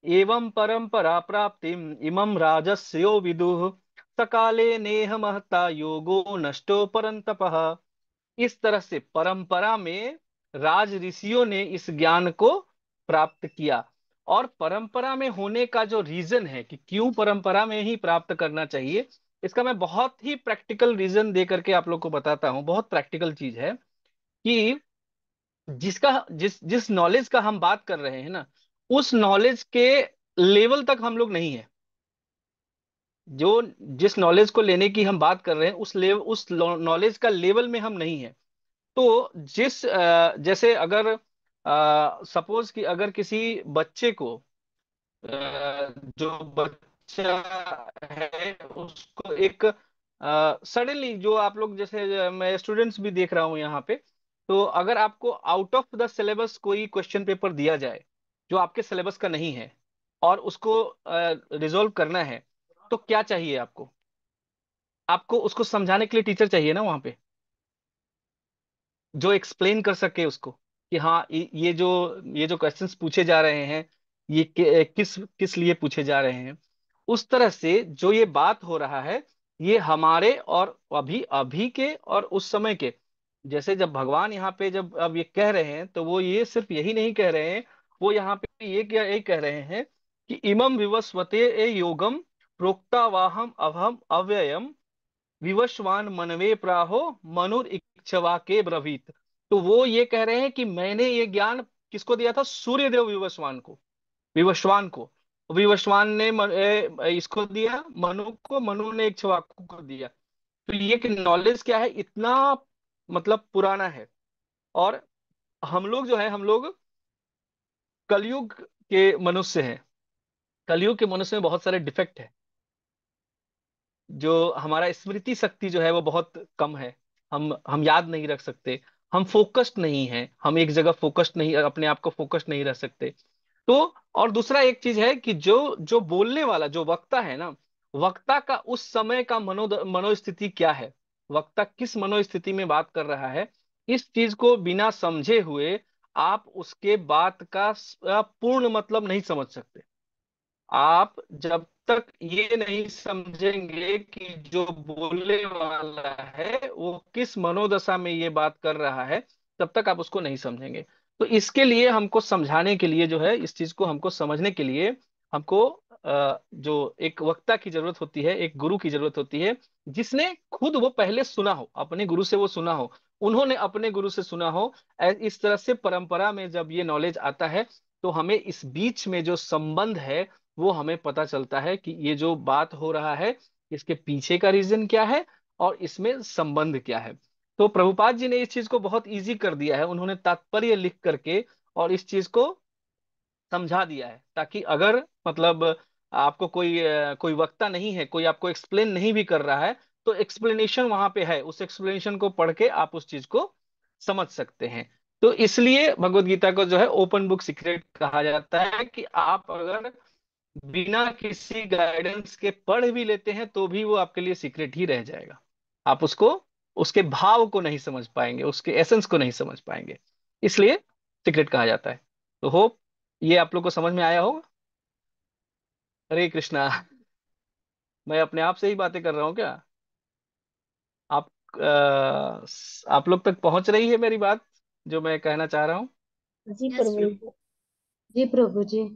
एवं परंपरा प्राप्तिम इमं राजस्यो विदुः सकाले नेह महता योगो नष्टो परंतपः। इस तरह से परंपरा में राज ऋषियों ने इस ज्ञान को प्राप्त किया। और परंपरा में होने का जो रीजन है कि क्यों परंपरा में ही प्राप्त करना चाहिए, इसका मैं बहुत ही प्रैक्टिकल रीजन दे करके आप लोग को बताता हूं। बहुत प्रैक्टिकल चीज है कि जिस जिस नॉलेज का हम बात कर रहे हैं ना, उस नॉलेज के लेवल तक हम लोग नहीं है। जो जिस नॉलेज को लेने की हम बात कर रहे हैं, उस नॉलेज का लेवल में हम नहीं है। तो जैसे अगर सपोज कि अगर किसी बच्चे को जो बच्चा है उसको एक सडनली, जो आप लोग जैसे मैं स्टूडेंट्स भी देख रहा हूँ यहाँ पे, तो अगर आपको आउट ऑफ द सिलेबस कोई क्वेश्चन पेपर दिया जाए जो आपके सिलेबस का नहीं है, और उसको रिजोल्व करना है, तो क्या चाहिए आपको? आपको उसको समझाने के लिए टीचर चाहिए ना वहां पे, जो एक्सप्लेन कर सके उसको कि हाँ ये जो क्वेश्चंस पूछे जा रहे हैं, ये किस किस लिए पूछे जा रहे हैं। उस तरह से जो ये बात हो रहा है, ये हमारे और अभी अभी के और उस समय के, जैसे जब भगवान यहाँ पे जब अब ये कह रहे हैं, तो वो ये सिर्फ यही नहीं कह रहे हैं। वो यहाँ पे ये कह रहे हैं कि इमं विवस्वते ए योगम प्रोक्ता वाहम अभम अव्ययम विवस्वान मनवे प्राहो मनुर इच्छवा के ब्रवीत। तो वो ये कह रहे हैं कि मैंने ये ज्ञान किसको दिया था? सूर्यदेव विवस्वान को, विवस्वान को। विवस्वान ने इसको दिया मनु को, मनु ने इक्ष्वाकु को दिया। तो ये कि नॉलेज क्या है, इतना मतलब पुराना है। और हम लोग जो है, हम लोग कलयुग के मनुष्य हैं। कलयुग के मनुष्य में बहुत सारे डिफेक्ट है। जो हमारा स्मृति शक्ति जो है वो बहुत कम है। हम याद नहीं रख सकते। हम फोकस्ड नहीं हैं, हम एक जगह फोकस्ड नहीं, अपने आप को फोकस्ड नहीं रख सकते। तो और दूसरा एक चीज है कि जो जो बोलने वाला जो वक्ता है ना, वक्ता का उस समय का मनोस्थिति क्या है, वक्ता किस मनोस्थिति में बात कर रहा है, इस चीज को बिना समझे हुए आप उसके बात का पूर्ण मतलब नहीं समझ सकते। आप जब तक ये नहीं समझेंगे कि जो बोलने वाला है वो किस मनोदशा में ये बात कर रहा है, तब तक आप उसको नहीं समझेंगे। तो इसके लिए हमको समझाने के लिए जो है, इस चीज को हमको समझने के लिए हमको जो एक वक्ता की जरूरत होती है, एक गुरु की जरूरत होती है, जिसने खुद वो पहले सुना हो, अपने गुरु से वो सुना हो, उन्होंने अपने गुरु से सुना हो। इस तरह से परंपरा में जब ये नॉलेज आता है, तो हमें इस बीच में जो संबंध है वो हमें पता चलता है कि ये जो बात हो रहा है, इसके पीछे का रीजन क्या है और इसमें संबंध क्या है। तो प्रभुपाद जी ने इस चीज को बहुत इजी कर दिया है, उन्होंने तात्पर्य लिख करके और इस चीज को समझा दिया है, ताकि अगर मतलब आपको कोई वक्ता नहीं है, कोई आपको एक्सप्लेन नहीं भी कर रहा है, तो एक्सप्लेनेशन वहां पे है, उस एक्सप्लेनेशन को पढ़ के आप उस चीज को समझ सकते हैं। तो इसलिए भगवत गीता को जो है ओपन बुक सीक्रेट कहा जाता है, कि आप अगर बिना किसी गाइडेंस के पढ़ भी लेते हैं तो भी वो आपके लिए सीक्रेट ही रह जाएगा। आप उसको, उसके भाव को नहीं समझ पाएंगे, उसके एसेंस को नहीं समझ पाएंगे, इसलिए सीक्रेट कहा जाता है। तो होप ये आप लोग को समझ में आया होगा। हरे कृष्णा। मैं अपने आप से ही बातें कर रहा हूँ क्या? आप आप लोग तक पहुंच रही है मेरी बात, जो मैं कहना चाह रहा हूँ? जी यस प्रभु प्रभु। जी। जी प्रभु जी।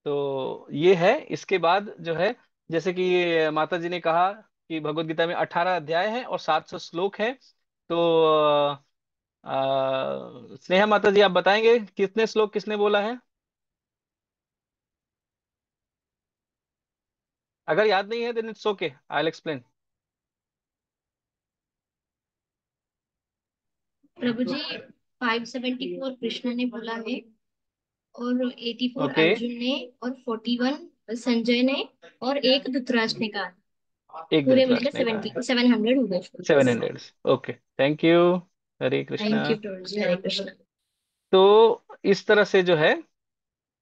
तो ये है। इसके बाद जो है, जैसे कि ये माता जी ने कहा कि भगवत गीता में 18 अध्याय हैं और 700 श्लोक हैं। तो स्नेहा माता जी, आप बताएंगे कितने श्लोक किसने बोला है? अगर याद नहीं है then it's okay, I will explain. प्रभु जी 574 कृष्ण ने बोला है, और 84 ओके, अर्जुन ने, और 41 संजय ने, और एक धृतराष्ट्र ने कहा। एक पूरे मिलकर धृतराष्ट्र ने कहा है। 700 हो गए। 700। Okay, thank you. Hare thank Krishna. You प्रभु जी, हरे कृष्ण। तो इस तरह से जो है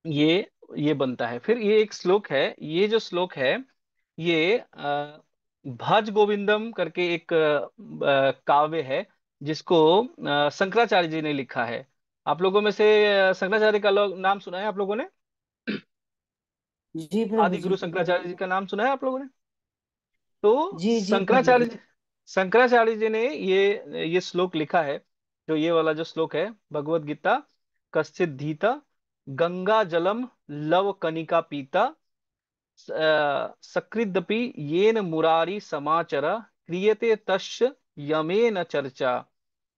ये ये बनता है। फिर ये एक श्लोक है, ये जो श्लोक है ये भज गोविंदम करके एक काव्य है, जिसको शंकराचार्य जी ने लिखा है। आप लोगों में से शंकराचार्य का नाम सुना है आप लोगों ने? जी प्रभु आदि जी। गुरु शंकराचार्य जी का नाम सुना है आप लोगों ने? तो जी जी प्रभु जी। शंकराचार्य जी ने ये श्लोक लिखा है। जो ये वाला जो श्लोक है, भगवत गीता कश्चित धीता गंगा जलम लव कनिका पीता सकृदपि येन मुरारी समाचर क्रियते तस्य यमेन चर्चा।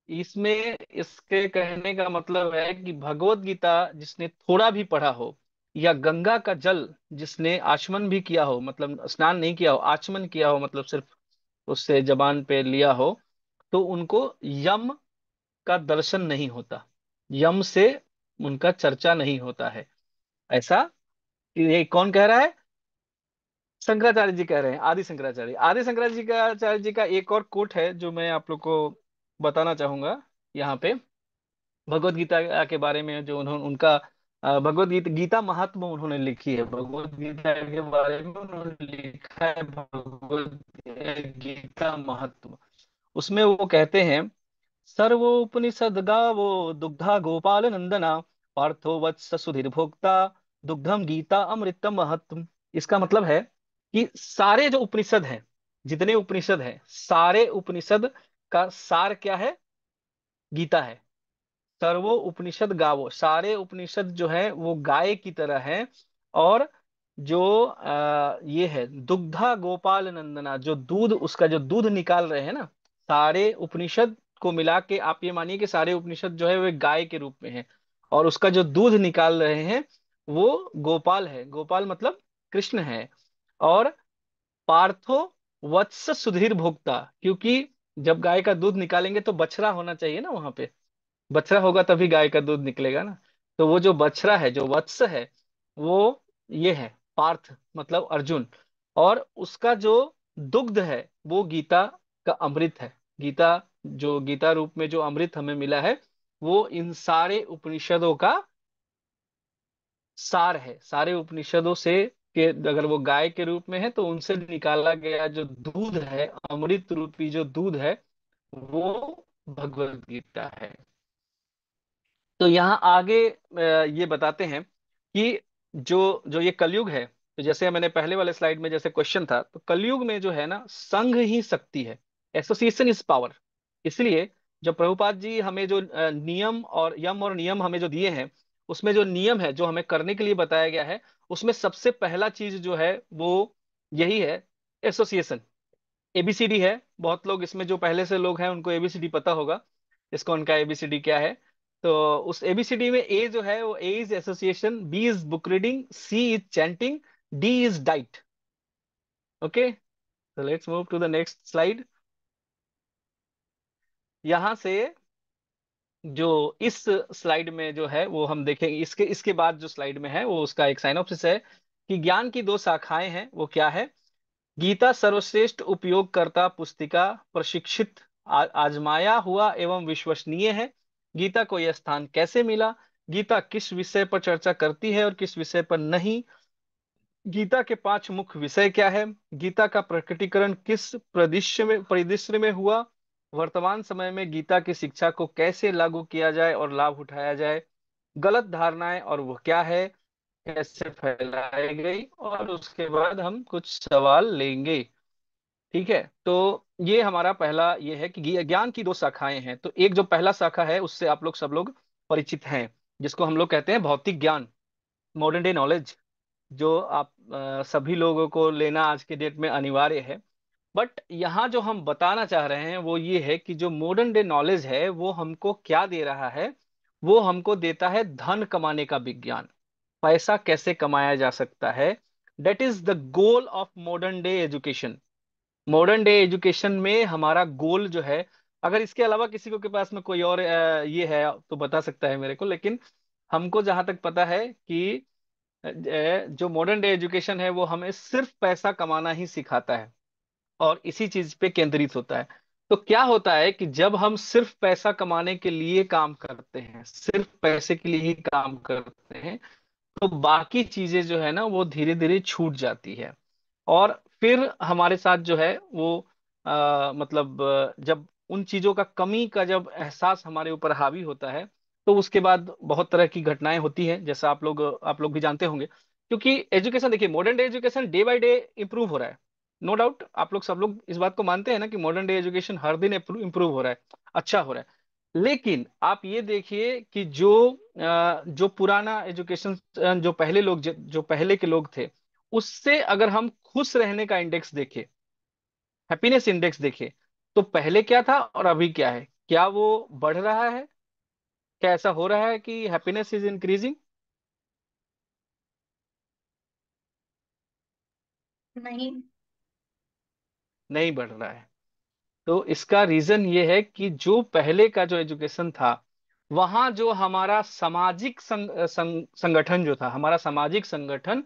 इसमें इसके कहने का मतलब है कि भगवत गीता जिसने थोड़ा भी पढ़ा हो, या गंगा का जल जिसने आचमन भी किया हो, मतलब स्नान नहीं किया हो, आचमन किया हो, मतलब सिर्फ उससे जबान पे लिया हो, तो उनको यम का दर्शन नहीं होता, यम से उनका चर्चा नहीं होता है। ऐसा ये कौन कह रहा है? शंकराचार्य जी कह रहे हैं, आदि शंकराचार्य जी का एक और कोट है जो मैं आप लोग को बताना चाहूंगा यहाँ पे, भगवत गीता के बारे में। जो उन्होंने उनका भगवत गीता गीता महात्मा उन्होंने लिखी है, भगवत गीता के बारे में उन्होंने लिखा है भगवत गीता महात्मा। उसमें वो कहते हैं, सर्वोपनिषद गावो दुग्धा गोपाल नंदना पार्थो वत्स सुधीर भोक्ता दुग्धम गीता अमृतम महत्व। इसका मतलब है कि सारे जो उपनिषद हैं, जितने उपनिषद हैं, सारे उपनिषद का सार क्या है? गीता है। सर्वो उपनिषद गावो, सारे उपनिषद जो है वो गाय की तरह है। और जो ये है दुग्धा गोपाल नंदना, जो दूध, उसका जो दूध निकाल रहे हैं ना, सारे उपनिषद को मिला के आप ये मानिए कि सारे उपनिषद जो है वो एक गाय के रूप में है, और उसका जो दूध निकाल रहे हैं वो गोपाल है, गोपाल मतलब कृष्ण है। और पार्थो वत्स सुधीर भोक्ता, क्योंकि जब गाय का दूध निकालेंगे तो बछड़ा होना चाहिए ना वहां पे, बछड़ा होगा तभी गाय का दूध निकलेगा ना। तो वो जो बछड़ा है, जो वत्स है, वो ये है पार्थ मतलब अर्जुन। और उसका जो दुग्ध है वो गीता का अमृत है। गीता, जो गीता रूप में जो अमृत हमें मिला है, वो इन सारे उपनिषदों का सार है। सारे उपनिषदों से के अगर वो गाय के रूप में है तो उनसे निकाला गया जो दूध है, अमृत रूपी जो दूध है, वो भगवत गीता है। तो यहाँ आगे ये बताते हैं कि जो जो ये कलयुग है, तो जैसे मैंने पहले वाले स्लाइड में जैसे क्वेश्चन था, तो कलयुग में जो है ना, संघ ही शक्ति है, एसोसिएशन इज पावर। इसलिए जब प्रभुपाद जी हमें जो नियम और यम और नियम हमें जो दिए हैं, उसमें जो नियम है जो हमें करने के लिए बताया गया है, उसमें सबसे पहला चीज जो है वो यही है, एसोसिएशन। एबीसीडी है, बहुत लोग इसमें जो पहले से लोग हैं उनको एबीसीडी पता होगा, इसको उनका एबीसीडी क्या है। तो उस एबीसीडी में ए जो है वो A is association, B is book reading, C is chanting, D is diet. Okay, तो let's move to the next slide. यहां से जो इस स्लाइड में जो है वो हम देखेंगे, इसके इसके बाद जो स्लाइड में है वो उसका एक साइनॉप्सिस है कि ज्ञान की दो शाखाएं हैं, वो क्या है। गीता सर्वश्रेष्ठ उपयोगकर्ता पुस्तिका, प्रशिक्षित आजमाया हुआ एवं विश्वसनीय है। गीता को यह स्थान कैसे मिला, गीता किस विषय पर चर्चा करती है और किस विषय पर नहीं, गीता के 5 मुख्य विषय क्या है, गीता का प्रकटीकरण किस परिदृश्य में हुआ, वर्तमान समय में गीता की शिक्षा को कैसे लागू किया जाए और लाभ उठाया जाए, गलत धारणाएं और वो क्या है, कैसे फैलाई गई, और उसके बाद हम कुछ सवाल लेंगे। ठीक है, तो ये हमारा पहला ये है कि ज्ञान की दो शाखाएं हैं। तो एक जो पहला शाखा है उससे आप लोग सब लोग परिचित हैं, जिसको हम लोग कहते हैं भौतिक ज्ञान, मॉडर्न डे नॉलेज, जो आप सभी लोगों को लेना आज के डेट में अनिवार्य है। बट यहाँ जो हम बताना चाह रहे हैं वो ये है कि जो मॉडर्न डे नॉलेज है वो हमको क्या दे रहा है, वो हमको देता है धन कमाने का विज्ञान, पैसा कैसे कमाया जा सकता है। That is the goal of modern day education. Modern day education में हमारा गोल जो है, अगर इसके अलावा किसी को के पास में कोई और ये है तो बता सकता है मेरे को, लेकिन हमको जहां तक पता है कि जो मॉडर्न डे एजुकेशन है वो हमें सिर्फ पैसा कमाना ही सिखाता है और इसी चीज पे केंद्रित होता है। तो क्या होता है कि जब हम सिर्फ पैसा कमाने के लिए काम करते हैं, सिर्फ पैसे के लिए ही काम करते हैं, तो बाकी चीजें जो है ना वो धीरे धीरे छूट जाती है। और फिर हमारे साथ जो है वो मतलब जब उन चीजों का कमी का जब एहसास हमारे ऊपर हावी होता है, तो उसके बाद बहुत तरह की घटनाएं होती हैं, जैसा आप लोग भी जानते होंगे। क्योंकि एजुकेशन देखिए, modern day education day by day improve हो रहा है। नो डाउट आप लोग सब लोग इस बात को मानते हैं ना कि मॉडर्न डे एजुकेशन हर दिन इंप्रूव हो रहा है, अच्छा हो रहा है। लेकिन आप ये देखिए कि जो पुराना एजुकेशन, जो पहले लोग जो पहले के लोग थे, उससे अगर हम खुश रहने का इंडेक्स देखें, हैप्पीनेस इंडेक्स देखें, तो पहले क्या था और अभी क्या है, क्या वो बढ़ रहा है, क्या ऐसा हो रहा है कि हैप्पीनेस इज इंक्रीजिंग? नहीं। नहीं बढ़ रहा है। तो इसका रीजन ये है कि जो पहले का जो एजुकेशन था, वहां जो हमारा सामाजिक संगठन जो था, हमारा सामाजिक संगठन,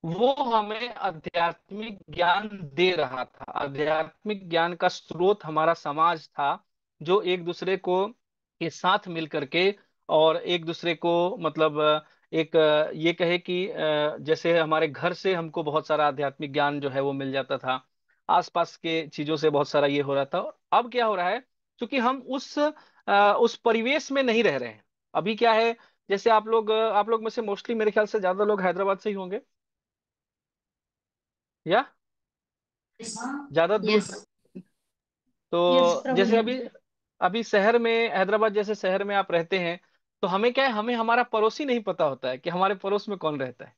वो हमें आध्यात्मिक ज्ञान दे रहा था। आध्यात्मिक ज्ञान का स्रोत हमारा समाज था, जो एक दूसरे को के साथ मिल करके और एक दूसरे को मतलब एक ये कहे कि जैसे हमारे घर से हमको बहुत सारा आध्यात्मिक ज्ञान जो है वो मिल जाता था, आसपास के चीजों से बहुत सारा ये हो रहा था। अब क्या हो रहा है, क्योंकि हम उस परिवेश में नहीं रह रहे हैं। अभी क्या है, जैसे आप लोग में से मोस्टली मेरे ख्याल से ज्यादा लोग हैदराबाद से ही होंगे, या ज्यादा दूर। यस। यस तो जैसे प्रभु। अभी अभी शहर में, हैदराबाद जैसे शहर में आप रहते हैं, तो हमें क्या है, हमें हमारा पड़ोसी नहीं पता होता है कि हमारे पड़ोस में कौन रहता है।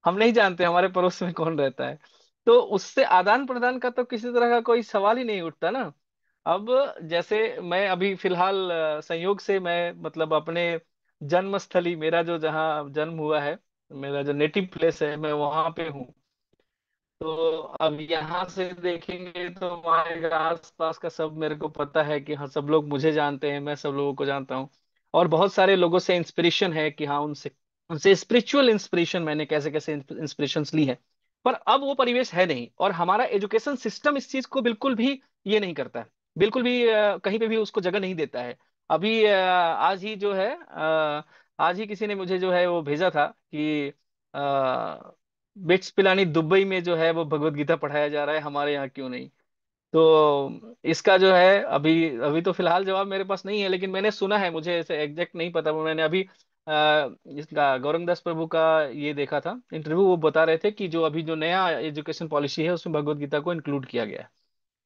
हम नहीं जानते हमारे पड़ोस में कौन रहता है। तो उससे आदान प्रदान का तो किसी तरह का कोई सवाल ही नहीं उठता ना। अब जैसे मैं अभी फिलहाल संयोग से मैं मतलब अपने जन्मस्थली, मेरा जो जहाँ जन्म हुआ है, मेरा जो नेटिव प्लेस है मैं वहां पे हूँ। तो अब यहाँ से देखेंगे तो हमारे आस पास का सब मेरे को पता है कि हाँ, सब लोग मुझे जानते हैं, मैं सब लोगों को जानता हूँ। और बहुत सारे लोगों से इंस्पिरेशन है कि हाँ, उनसे उनसे स्पिरिचुअल इंस्पिरेशन मैंने कैसे कैसे इंस्पिरेशंस ली है। पर अब वो परिवेश है नहीं, और हमारा एजुकेशन सिस्टम इस चीज को बिल्कुल भी ये नहीं करता है। बिल्कुल भी कहीं पे भी उसको जगह नहीं देता है। अभी आज ही जो है आज ही किसी ने मुझे जो है वो भेजा था कि बिट्स पिलानी दुबई में जो है वो भगवत गीता पढ़ाया जा रहा है, हमारे यहाँ क्यों नहीं। तो इसका जो है अभी अभी तो फिलहाल जवाब मेरे पास नहीं है, लेकिन मैंने सुना है, मुझे ऐसे एग्जैक्ट नहीं पता। वो मैंने अभी इसका गौरंगदास प्रभु का ये देखा था इंटरव्यू। वो बता रहे थे कि जो अभी जो नया एजुकेशन पॉलिसी है उसमें भगवत गीता को इंक्लूड किया गया है।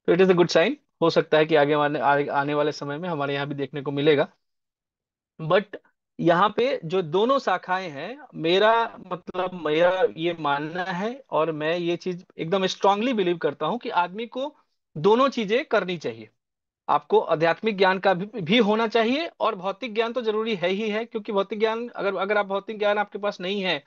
तो it is a good sign. हो सकता है कि आने वाले समय में हमारे यहाँ भी देखने को मिलेगा। बट यहाँ पे जो दोनों शाखाएं हैं, मेरा मतलब मेरा ये मानना है, और मैं ये चीज एकदम स्ट्रांगली बिलीव करता हूँ कि आदमी को दोनों चीजें करनी चाहिए। आपको आध्यात्मिक ज्ञान का भी होना चाहिए, और भौतिक ज्ञान तो जरूरी है ही है, क्योंकि भौतिक ज्ञान अगर अगर आप भौतिक ज्ञान आपके पास नहीं है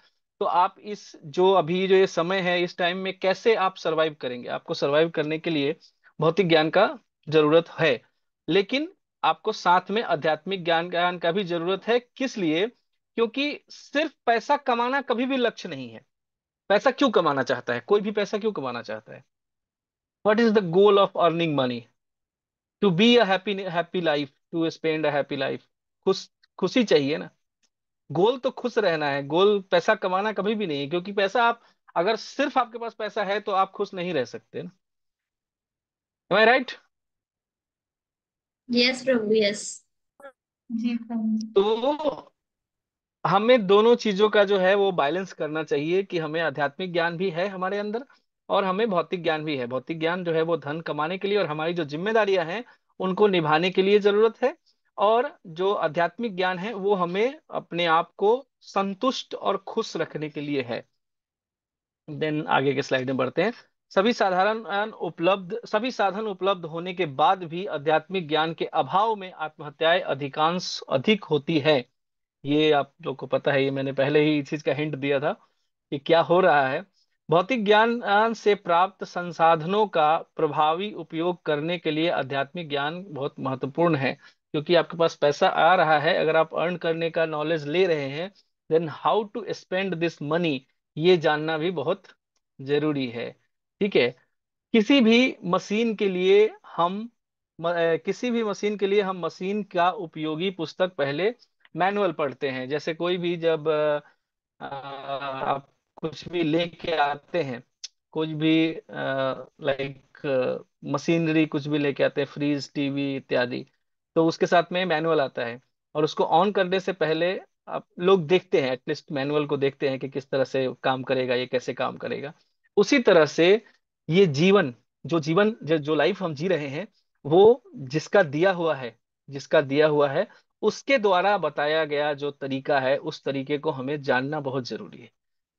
तो आप इस जो अभी जो ये समय है इस टाइम में कैसे आप सरवाइव करेंगे। आपको सरवाइव करने के लिए भौतिक ज्ञान का जरूरत है, लेकिन आपको साथ में आध्यात्मिक ज्ञान ज्ञान का भी जरूरत है। किस लिए? क्योंकि सिर्फ पैसा कमाना कभी भी लक्ष्य नहीं है। पैसा क्यों कमाना चाहता है? कोई भी पैसा क्यों कमाना चाहता है? What is the goal of earning money? To be a happy life, to spend a happy life. खुश खुशी चाहिए ना। गोल तो खुश रहना है, गोल पैसा कमाना कभी भी नहीं है। क्योंकि पैसा आप, अगर सिर्फ आपके पास पैसा है तो आप खुश नहीं रह सकते ना। एम आई राइट? यस प्रभु, यस। जी प्रभु। तो हमें दोनों चीजों का जो है वो बैलेंस करना चाहिए कि हमें आध्यात्मिक ज्ञान भी है हमारे अंदर, और हमें भौतिक ज्ञान भी है। भौतिक ज्ञान जो है वो धन कमाने के लिए और हमारी जो जिम्मेदारियां हैं उनको निभाने के लिए जरूरत है। और जो आध्यात्मिक ज्ञान है वो हमें अपने आप को संतुष्ट और खुश रखने के लिए है। देन आगे के स्लाइड में बढ़ते हैं। सभी साधन उपलब्ध होने के बाद भी आध्यात्मिक ज्ञान के अभाव में आत्महत्याएं अधिकांश अधिक होती है। ये आप लोग को पता है, ये मैंने पहले ही इस चीज का हिंट दिया था कि क्या हो रहा है। भौतिक ज्ञान से प्राप्त संसाधनों का प्रभावी उपयोग करने के लिए आध्यात्मिक ज्ञान बहुत महत्वपूर्ण है। क्योंकि आपके पास पैसा आ रहा है, अगर आप अर्न करने का नॉलेज ले रहे हैं, then how to spend this money, ये जानना भी बहुत जरूरी है। ठीक है। किसी भी मशीन के लिए हम किसी भी मशीन के लिए हम मशीन का उपयोगी पुस्तक पहले मैनुअल पढ़ते हैं। जैसे कोई भी जब आप कुछ भी लेके आते हैं, कुछ भी लाइक मशीनरी कुछ भी लेके आते हैं, फ्रीज, टीवी इत्यादि, तो उसके साथ में मैनुअल आता है। और उसको ऑन करने से पहले आप लोग देखते हैं, एटलीस्ट मैनुअल को देखते हैं कि किस तरह से काम करेगा, ये कैसे काम करेगा। उसी तरह से ये जो लाइफ हम जी रहे हैं, वो जिसका दिया हुआ है उसके द्वारा बताया गया जो तरीका है, उस तरीके को हमें जानना बहुत जरूरी है।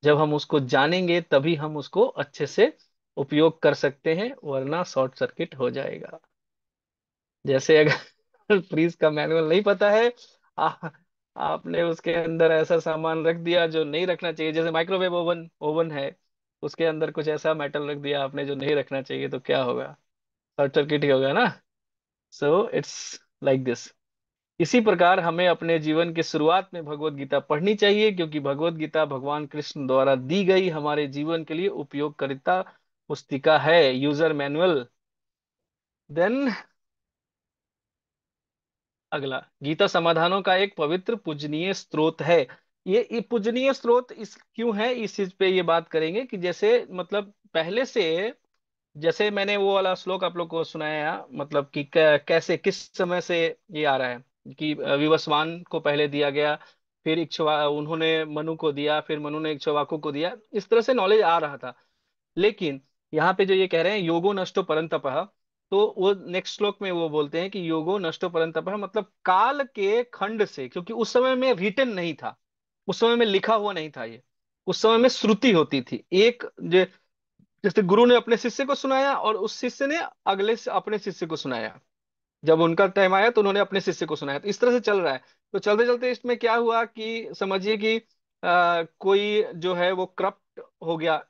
जब हम उसको जानेंगे तभी हम उसको अच्छे से उपयोग कर सकते हैं, वरना शॉर्ट सर्किट हो जाएगा। जैसे अगर फ्रीज का मैनुअल नहीं पता है, आ, आपने उसके अंदर ऐसा सामान रख दिया जो नहीं रखना चाहिए, जैसे माइक्रोवेव ओवन ओवन है, उसके अंदर कुछ ऐसा मेटल रख दिया आपने जो नहीं रखना चाहिए, तो क्या होगा? शॉर्ट सर्किट ही होगा ना। So it's like this. इसी प्रकार हमें अपने जीवन की शुरुआत में भगवत गीता पढ़नी चाहिए, क्योंकि भगवत गीता भगवान कृष्ण द्वारा दी गई हमारे जीवन के लिए उपयोगकर्ता पुस्तिका है, यूजर मैनुअल। देन अगला, गीता समाधानों का एक पवित्र पूजनीय स्रोत है। ये पूजनीय स्रोत इस क्यों है, इस चीज पे ये बात करेंगे कि जैसे मतलब पहले से, जैसे मैंने वो वाला श्लोक आप लोग को सुनाया, मतलब कि कैसे किस समय से ये आ रहा है कि विवस्वान को पहले दिया गया, फिर इक्ष्वा उन्होंने मनु को दिया, फिर मनु ने इक्ष्वाकु को दिया, इस तरह से नॉलेज आ रहा था। लेकिन यहाँ पे जो ये कह रहे हैं योगो नष्टो परंतपः, तो वो नेक्स्ट श्लोक में वो बोलते हैं कि योगो नष्टो परंतपः, मतलब काल के खंड से, क्योंकि उस समय में रिटन नहीं था, उस समय में लिखा हुआ नहीं था ये। उस समय में श्रुति होती थी, जैसे गुरु ने अपने शिष्य को सुनाया और उस शिष्य ने अगले से अपने शिष्य को सुनाया। जब उनका टाइम आया तो उन्होंने अपने शिष्य को सुनाया। तो इस तरह से चल रहा है। तो चलते चलते इसमें क्या हुआ कि समझिए कि कोई जो है वो करप्ट हो गया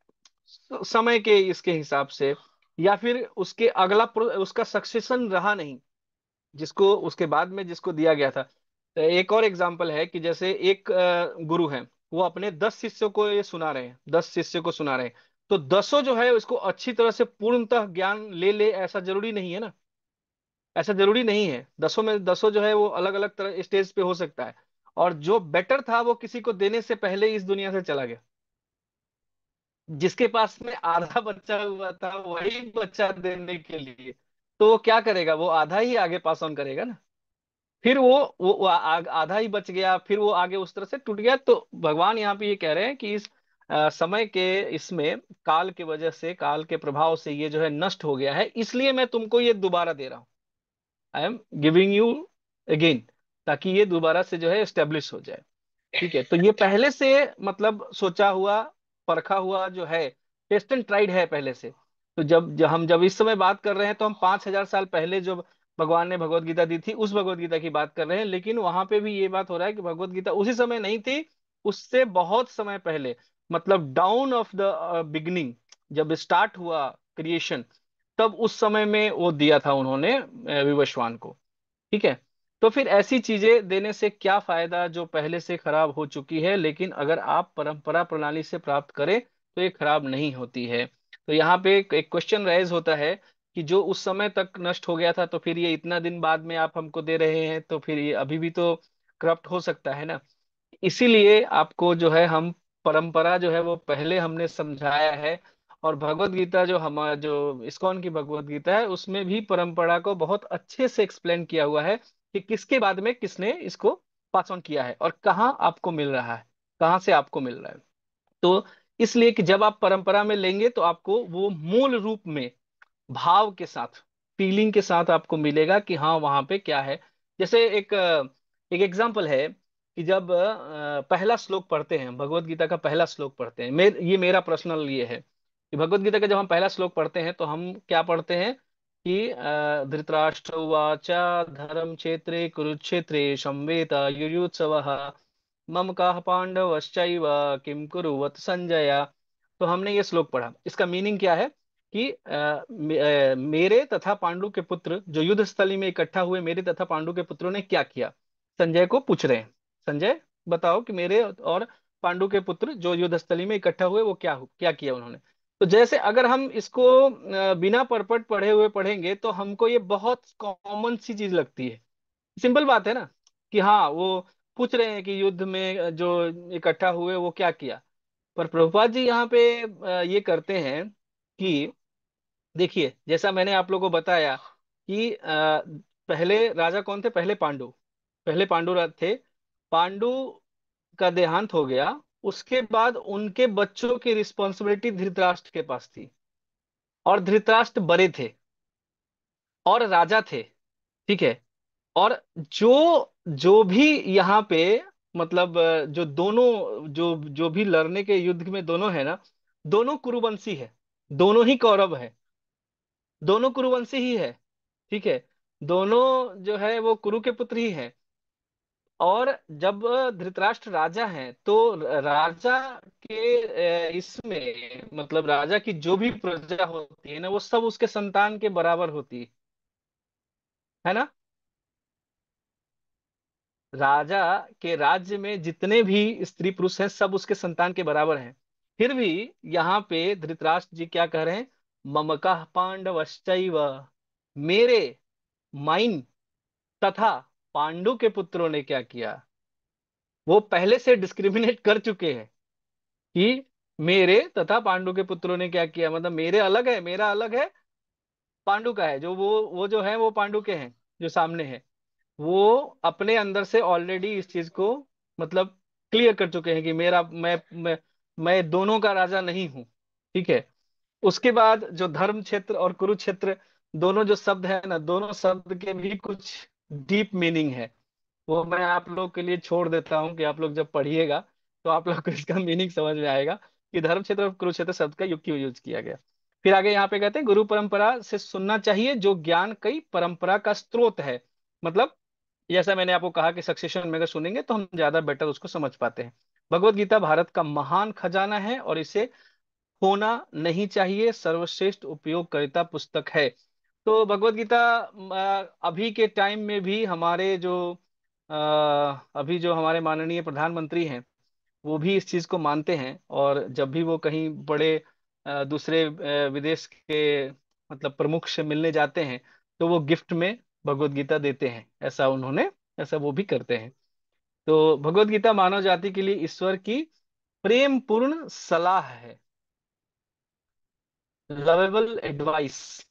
समय के इसके हिसाब से, या फिर उसके उसका सक्सेशन रहा नहीं जिसको उसके बाद में जिसको दिया गया था। तो एक और एग्जांपल है कि जैसे एक गुरु है, वो अपने 10 शिष्यों को ये सुना रहे हैं, 10 शिष्यों को सुना रहे हैं, तो 10 जो है उसको अच्छी तरह से पूर्णतः ज्ञान ले ले ऐसा जरूरी नहीं है ना। ऐसा जरूरी नहीं है, 10 में 10 जो है वो अलग अलग तरह स्टेज पे हो सकता है। और जो बेटर था वो किसी को देने से पहले इस दुनिया से चला गया। जिसके पास में आधा बच्चा हुआ था वही बच्चा देने के लिए, तो वो क्या करेगा, वो आधा ही आगे पास ऑन करेगा ना। फिर आधा ही बच गया, फिर वो आगे उस तरह से टूट गया। तो भगवान यहाँ पे ये कह रहे हैं कि इस समय के इसमें काल के वजह से, काल के प्रभाव से ये जो है नष्ट हो गया है, इसलिए मैं तुमको ये दोबारा दे रहा हूँ। I am giving you again, ताकि ये दोबारा से जो है एस्टेब्लिश हो जाए। ठीक है, तो ये पहले से मतलब सोचा हुआ, परखा हुआ जो है, टेस्ट एंड ट्राइड है पहले से। तो हम जब इस समय बात कर रहे हैं तो हम 5,000 साल पहले जो भगवान ने भगवत गीता दी थी उस भगवत गीता की बात कर रहे हैं, लेकिन वहां पे भी ये बात हो रहा है कि भगवत गीता उसी समय नहीं थी, उससे बहुत समय पहले, मतलब डाउन ऑफ द बिगिनिंग, जब स्टार्ट हुआ क्रिएशन, तब उस समय में वो दिया था उन्होंने विवस्वान को। ठीक है, तो फिर ऐसी चीजें देने से क्या फायदा जो पहले से खराब हो चुकी है, लेकिन अगर आप परंपरा प्रणाली से प्राप्त करें तो ये खराब नहीं होती है। तो यहाँ पे एक क्वेश्चन राइज होता है कि जो उस समय तक नष्ट हो गया था, तो फिर ये इतना दिन बाद में आप हमको दे रहे हैं, तो फिर ये अभी भी तो करप्ट हो सकता है ना। इसीलिए आपको जो है हम परंपरा जो है वो पहले हमने समझाया है। और भगवत गीता जो हमारा जो इस्कॉन की भगवत गीता है उसमें भी परंपरा को बहुत अच्छे से एक्सप्लेन किया हुआ है कि किसके बाद में किसने इसको पास ऑन किया है और कहाँ आपको मिल रहा है, कहाँ से आपको मिल रहा है। तो इसलिए कि जब आप परंपरा में लेंगे तो आपको वो मूल रूप में भाव के साथ, फीलिंग के साथ आपको मिलेगा कि हाँ वहां पे क्या है। जैसे एक एग्जांपल है कि जब पहला श्लोक पढ़ते हैं, भगवत गीता का पहला श्लोक पढ़ते हैं, ये मेरा पर्सनल ये है कि भगवत गीता का जब हम पहला श्लोक पढ़ते हैं तो हम क्या पढ़ते हैं कि धृतराष्ट्र उवाच धर्म क्षेत्रे कुरुक्षेत्रे संवेत युयुत्सवः मम काः पांडवश्चैव किम कुरुवत संजय। तो हमने ये श्लोक पढ़ा, इसका मीनिंग क्या है कि मेरे तथा पांडु के पुत्र जो युद्ध स्थली में इकट्ठा हुए, मेरे तथा पांडु के पुत्रों ने क्या किया, संजय को पूछ रहे हैं। संजय बताओ कि मेरे और पांडु के पुत्र जो युद्ध स्थली में इकट्ठा हुए वो क्या किया उन्होंने। तो जैसे अगर हम इसको बिना परपट पढ़े हुए पढ़ेंगे तो हमको ये बहुत कॉमन सी चीज लगती है, सिंपल बात है ना, कि हाँ वो पूछ रहे हैं कि युद्ध में जो इकट्ठा हुए वो क्या किया। पर प्रभुपाद जी यहाँ पे ये करते हैं कि देखिए, जैसा मैंने आप लोगों को बताया कि पहले राजा कौन थे, पहले पांडु, पहले थे। पांडु का देहांत हो गया, उसके बाद उनके बच्चों की रिस्पॉन्सिबिलिटी धृतराष्ट्र के पास थी, और धृतराष्ट्र बड़े थे और राजा थे। ठीक है, और जो जो भी यहाँ पे मतलब जो दोनों जो भी लड़ने के युद्ध में दोनों है ना, दोनों कुरुवंशी है, दोनों ही कौरव है, दोनों कुरुवंशी ही है। ठीक है, दोनों जो है वो कुरु के पुत्र ही हैं। और जब धृतराष्ट्र राजा हैं तो राजा के इसमें मतलब राजा की जो भी प्रजा होती है ना वो सब उसके संतान के बराबर होती है ना। राजा के राज्य में जितने भी स्त्री पुरुष हैं सब उसके संतान के बराबर हैं। फिर भी यहाँ पे धृतराष्ट्र जी क्या कह रहे हैं, ममका पांडवश्चैव, मेरे, माइन, तथा पांडु के पुत्रों ने क्या किया। वो पहले से डिस्क्रिमिनेट कर चुके हैं कि मेरे तथा पांडु के पुत्रों ने क्या किया, मतलब मेरे अलग है, मेरा अलग है, पांडु का है। जो वो जो है वो पांडु के हैं जो सामने है, वो अपने अंदर से ऑलरेडी इस चीज को मतलब क्लियर कर चुके हैं कि मेरा मैं दोनों का राजा नहीं हूं। ठीक है, उसके बाद जो धर्म क्षेत्र और कुरुक्षेत्र, दोनों जो शब्द है ना, दोनों शब्द के भी कुछ डीप मीनिंग है। वो मैं आप लोग के लिए छोड़ देता हूँ कि आप लोग जब पढ़िएगा तो आप लोग को इसका मीनिंग समझ में आएगा कि धर्म क्षेत्र और कुरुक्षेत्र शब्द का क्यों यूज किया गया। फिर आगे यहाँ पे कहते हैं गुरु परंपरा से सुनना चाहिए जो ज्ञान कई परंपरा का स्रोत है। मतलब जैसा मैंने आपको कहा कि सक्सेशन में अगर सुनेंगे तो हम ज्यादा बेटर उसको समझ पाते हैं। भगवत गीता भारत का महान खजाना है और इसे होना नहीं चाहिए, सर्वश्रेष्ठ उपयोगकर्ता पुस्तक है। तो भगवत गीता अभी के टाइम में भी हमारे जो अभी जो हमारे माननीय प्रधानमंत्री हैं वो भी इस चीज को मानते हैं, और जब भी वो कहीं बड़े दूसरे विदेश के मतलब प्रमुख से मिलने जाते हैं तो वो गिफ्ट में भगवत गीता देते हैं। ऐसा वो भी करते हैं। तो भगवत गीता मानव जाति के लिए ईश्वर की प्रेम पूर्ण सलाह है, लवेबल एडवाइस।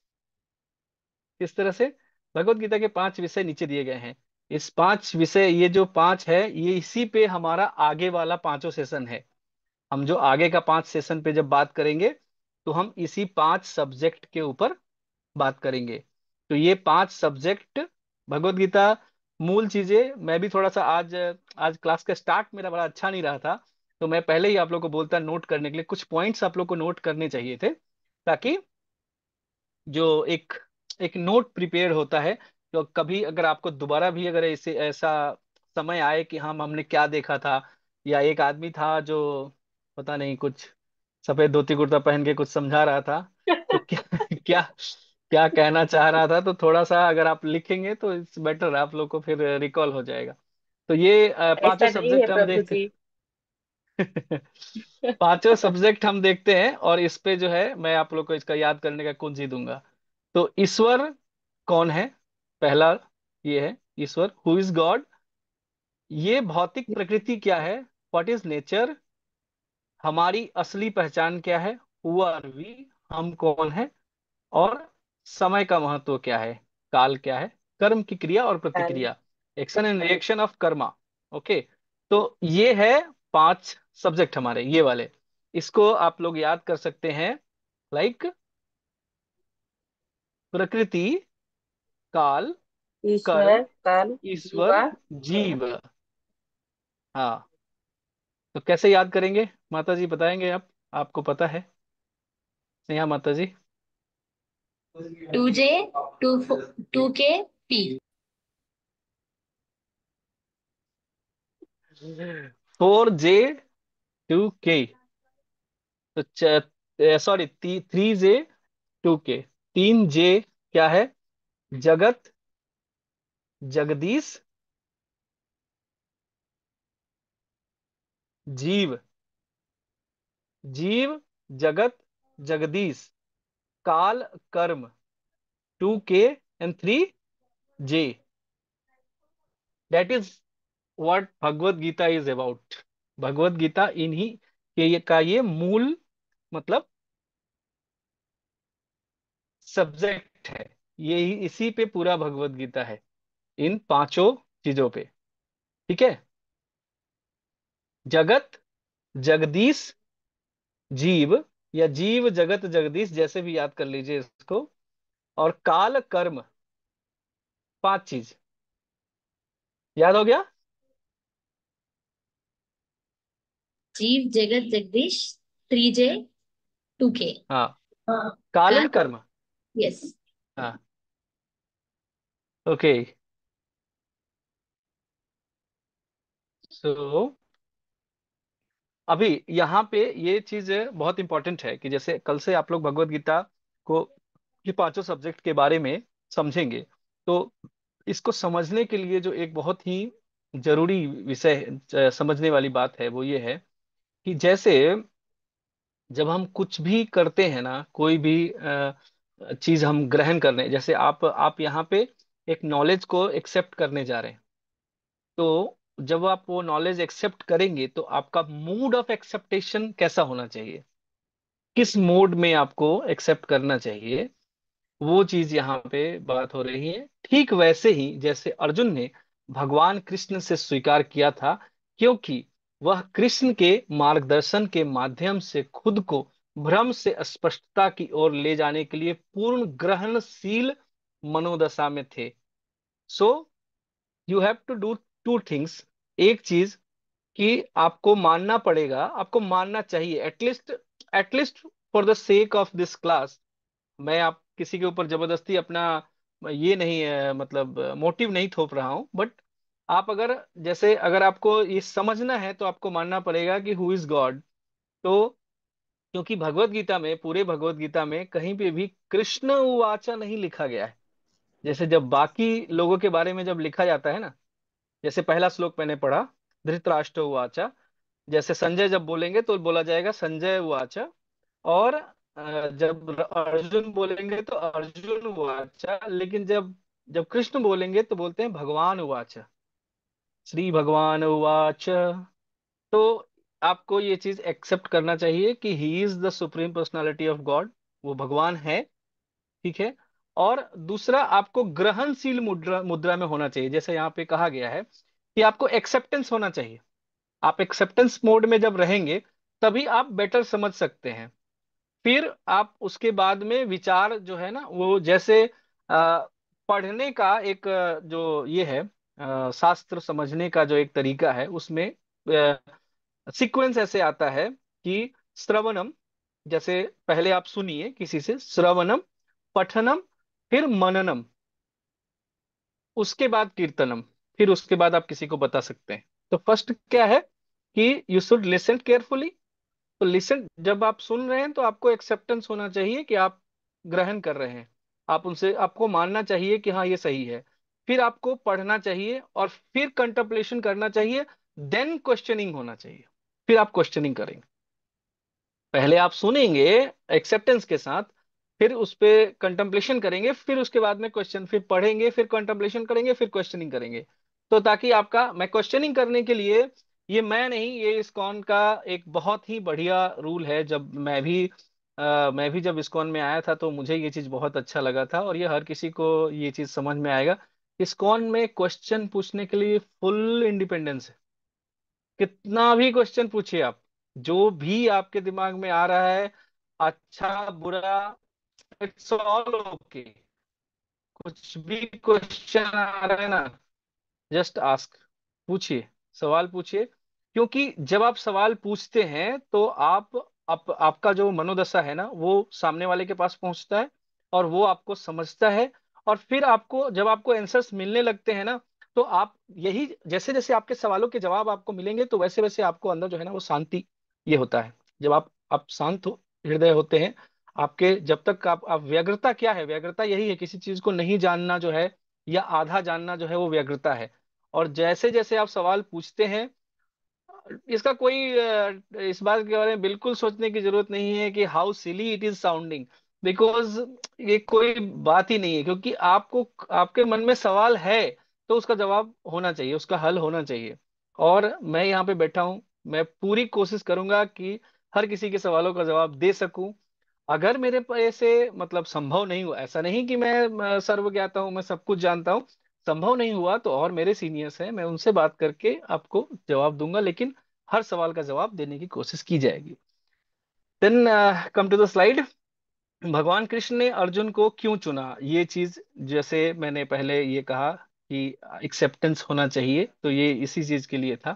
इस तरह से भगवत गीता के 5 विषय नीचे दिए गए हैं। इस 5 विषय, ये जो 5 है, ये इसी पे हमारा आगे वाला पांचों सेशन है। हम जो आगे का 5 सेशन पे जब बात करेंगे तो हम इसी 5 सब्जेक्ट के ऊपर बात करेंगे। तो ये 5 सब्जेक्ट भगवत गीता, मूल चीजें। मैं भी थोड़ा सा आज आज क्लास का स्टार्ट मेरा बड़ा अच्छा नहीं रहा था, तो मैं पहले ही आप लोग को बोलता नोट करने के लिए, कुछ पॉइंट्स आप लोग को नोट करने चाहिए थे, ताकि जो एक एक नोट प्रिपेयर होता है, तो कभी अगर आपको दोबारा भी अगर ऐसे ऐसा समय आए कि हम हमने क्या देखा था, या एक आदमी था जो पता नहीं कुछ सफेद धोती कुर्ता पहन के कुछ समझा रहा था, तो क्या क्या क्या कहना चाह रहा था, तो थोड़ा सा अगर आप लिखेंगे तो इट्स बेटर, आप लोग को फिर रिकॉल हो जाएगा। तो ये पांचों ऐसा नहीं है सब्जेक्ट हम प्रभु देखते जी। पांचों सब्जेक्ट हम देखते हैं, और इस पे जो है मैं आप लोग को इसका याद करने का कुंजी दूंगा। तो ईश्वर कौन है, पहला ये है ईश्वर, हु इज गॉड। ये भौतिक प्रकृति क्या है, व्हाट इज नेचर। हमारी असली पहचान क्या है, हु आर वी, हम कौन है। और समय का महत्व क्या है, काल क्या है। कर्म की क्रिया और काल। प्रतिक्रिया, action and reaction of Karma. Okay. तो ये है 5 सब्जेक्ट हमारे ये वाले। इसको आप लोग याद कर सकते हैं, लाइक प्रकृति, काल, कर्म, ईश्वर, काल, ईश्वर, जीवा। जीव। हाँ। तो कैसे याद करेंगे माता जी, बताएंगे आप, आपको पता है स्नेहा माता जी। 2J, 2K, P। 4J 2K। तो सॉरी 3J 2K। 3J क्या है, जगत, जगदीश, जीव। जीव, जगत, जगदीश, काल, कर्म। 2K and 3J, that is what Bhagavad Gita is about. Bhagavad Gita इन्हीं के ये मूल मतलब सब्जेक्ट है। यही इसी पे पूरा भगवत गीता है, इन पांचों चीजों पे। ठीक है। जगत, जगदीश, जीव, या जीव जगत जगदीश, जैसे भी याद कर लीजिए इसको। और काल, कर्म, 5 चीज याद हो गया। जीव जगत जगदीश, 3J 2K। हाँ, काल काल। एंड कर्म। यस। हाँ। ओके। सो अभी यहाँ पे ये चीज बहुत इंपॉर्टेंट है कि जैसे कल से आप लोग भगवत गीता को, ये पांचों सब्जेक्ट के बारे में समझेंगे। तो इसको समझने के लिए जो एक बहुत ही जरूरी विषय समझने वाली बात है वो ये है कि जैसे जब हम कुछ भी करते हैं ना, कोई भी चीज हम ग्रहण कर रहे हैं, जैसे आप यहाँ पे एक नॉलेज को एक्सेप्ट करने जा रहे हैं, तो जब आप वो नॉलेज एक्सेप्ट करेंगे तो आपका मूड ऑफ एक्सेप्टेशन कैसा होना चाहिए, किस मोड में आपको एक्सेप्ट करना चाहिए, वो चीज यहाँ पे बात हो रही है। ठीक वैसे ही जैसे अर्जुन ने भगवान कृष्ण से स्वीकार किया था, क्योंकि वह कृष्ण के मार्गदर्शन के माध्यम से खुद को भ्रम से स्पष्टता की ओर ले जाने के लिए पूर्ण ग्रहणशील मनोदशा में थे। So you have to do 2 things. एक चीज कि आपको मानना पड़ेगा, आपको मानना चाहिए, at least at least for the sake of this class. मैं आप किसी के ऊपर जबरदस्ती अपना ये नहीं मतलब मोटिव नहीं थोप रहा हूं, बट आप अगर, जैसे अगर आपको ये समझना है तो आपको मानना पड़ेगा कि हु इज गॉड। तो क्योंकि भगवत गीता में, पूरे भगवत गीता में कहीं पे भी कृष्ण उवाचा नहीं लिखा गया है। जैसे जब बाकी लोगों के बारे में जब लिखा जाता है ना, जैसे पहला श्लोक मैंने पढ़ा, धृतराष्ट्र उवाचा, जैसे संजय जब बोलेंगे तो बोला जाएगा संजय उवाचा। और जब अर्जुन बोलेंगे तो अर्जुन उवाचा। लेकिन जब जब कृष्ण बोलेंगे तो बोलते हैं भगवान उवाचा, श्री भगवान उवाच। तो आपको ये चीज एक्सेप्ट करना चाहिए कि ही is the supreme personality of God, वो भगवान है। ठीक है। और दूसरा, आपको ग्रहणशील मुद्रा मुद्रा में होना चाहिए। जैसे यहाँ पे कहा गया है कि आपको एक्सेप्टेंस होना चाहिए। आप एक्सेप्टेंस मोड में जब रहेंगे तभी आप बेटर समझ सकते हैं। फिर आप उसके बाद में विचार जो है ना, वो जैसे पढ़ने का एक जो ये है, शास्त्र समझने का जो एक तरीका है, उसमें सीक्वेंस ऐसे आता है कि श्रवणम, जैसे पहले आप सुनिए किसी से, श्रवणम, पठनम, फिर मननम, उसके बाद कीर्तनम, फिर उसके बाद आप किसी को बता सकते हैं। तो फर्स्ट क्या है कि यू शुड लिसन केयरफुली। तो लिसन, जब आप सुन रहे हैं तो आपको एक्सेप्टेंस होना चाहिए कि आप ग्रहण कर रहे हैं। आप उनसे, आपको मानना चाहिए कि हाँ ये सही है। फिर आपको पढ़ना चाहिए और फिर कंtemplation करना चाहिए। देन क्वेश्चनिंग होना चाहिए। फिर आप क्वेश्चनिंग करेंगे। पहले आप सुनेंगे एक्सेप्टेंस के साथ, फिर उस पे कंtemplation करेंगे, फिर उसके बाद में क्वेश्चन, फिर पढ़ेंगे, फिर कंtemplation करेंगे, फिर क्वेश्चनिंग करेंगे। तो ताकि आपका, मैं क्वेश्चनिंग करने के लिए, ये मैं नहीं, ये इस्कॉन का एक बहुत ही बढ़िया रूल है। जब मैं भी जब इस्कॉन में आया था तो मुझे ये चीज बहुत अच्छा लगा था, और ये हर किसी को ये चीज समझ में आएगा। इस्कॉन में क्वेश्चन पूछने के लिए फुल इंडिपेंडेंस है। कितना भी क्वेश्चन पूछिए आप, जो भी आपके दिमाग में आ रहा है, अच्छा बुरा, इट्स ऑल ओके। कुछ भी क्वेश्चन आ रहा है ना, जस्ट आस्क, पूछिए, सवाल पूछिए। क्योंकि जब आप सवाल पूछते हैं तो आपका जो मनोदशा है ना, वो सामने वाले के पास पहुंचता है, और वो आपको समझता है। और फिर आपको, जब आपको आंसर्स मिलने लगते हैं ना, तो आप यही, जैसे जैसे आपके सवालों के जवाब आपको मिलेंगे तो वैसे वैसे आपको अंदर जो है ना वो शांति, ये होता है। जब आप शांत हृदय होते हैं आपके, जब तक आप व्यग्रता क्या है, व्यग्रता यही है, किसी चीज को नहीं जानना जो है, या आधा जानना जो है, वो व्यग्रता है। और जैसे जैसे आप सवाल पूछते हैं, इसका कोई इस बात के बारे में बिल्कुल सोचने की जरूरत नहीं है कि how silly it is sounding, because ये कोई बात ही नहीं है। क्योंकि आपको, आपके मन में सवाल है तो उसका जवाब होना चाहिए, उसका हल होना चाहिए। और मैं यहाँ पे बैठा हूँ, मैं पूरी कोशिश करूंगा कि हर किसी के सवालों का जवाब दे सकूं। अगर मेरे से मतलब संभव नहीं हुआ, ऐसा नहीं कि मैं सर्वज्ञाता हूँ, मैं सब कुछ जानता हूँ। संभव नहीं हुआ तो और मेरे सीनियर्स हैं, मैं उनसे बात करके आपको जवाब दूंगा, लेकिन हर सवाल का जवाब देने की कोशिश की जाएगी। Then come to the slide. भगवान कृष्ण ने अर्जुन को क्यों चुना, ये चीज जैसे मैंने पहले ये कहा कि एक्सेप्टेंस होना चाहिए, तो ये इसी चीज के लिए था,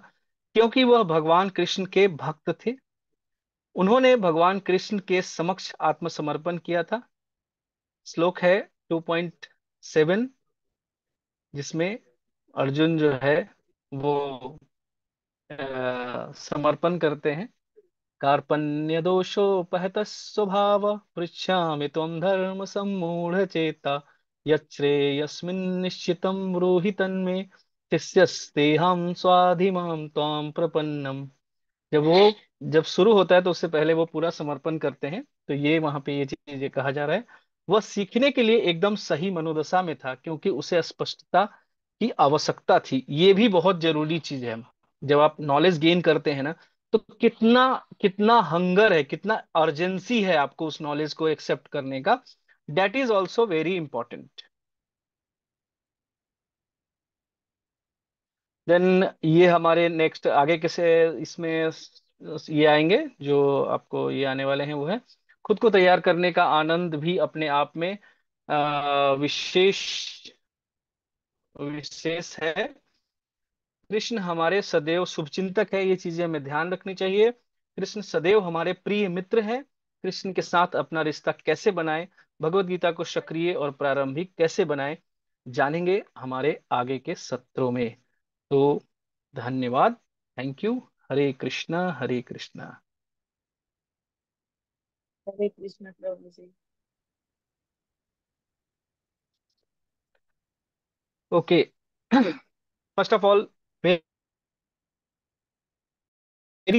क्योंकि वह भगवान कृष्ण के भक्त थे। उन्होंने भगवान कृष्ण के समक्ष आत्मसमर्पण किया था। श्लोक है 2.7, जिसमें अर्जुन जो है वो समर्पण करते हैं। कार्पण्य दोषोपहत स्वभाव, पृच्छामि त्वं धर्म सम्मूढ़ चेता, यच्छ्रेयस्मिन् निश्चितं ब्रूहि तन्मे, शिष्यस्तेऽहं स्वाधिमां त्वां प्रपन्नम। जब शुरू होता है तो उससे पहले वो पूरा समर्पण करते हैं। तो ये वहां पे ये चीज ये कहा जा रहा है, वह सीखने के लिए एकदम सही मनोदशा में था, क्योंकि उसे स्पष्टता की आवश्यकता थी। ये भी बहुत जरूरी चीज है। जब आप नॉलेज गेन करते हैं ना, तो कितना कितना हंगर है, कितना अर्जेंसी है आपको उस नॉलेज को एक्सेप्ट करने का। That is also very important. Then ये हमारे नेक्स्ट आगे कैसे इसमें ये आएंगे, जो आपको ये आने वाले हैं, वो है खुद को तैयार करने का आनंद भी अपने आप में विशेष विशेष है। कृष्ण हमारे सदैव शुभचिंतक है, ये चीजें हमें ध्यान रखनी चाहिए। कृष्ण सदैव हमारे प्रिय मित्र हैं। कृष्ण के साथ अपना रिश्ता कैसे बनाएं, भगवत गीता को सक्रिय और प्रारंभिक कैसे बनाएं, जानेंगे हमारे आगे के सत्रों में। तो धन्यवाद। Thank you. हरे कृष्णा हरे कृष्णा। हरे कृष्ण प्रभु ji. Okay. First of all, very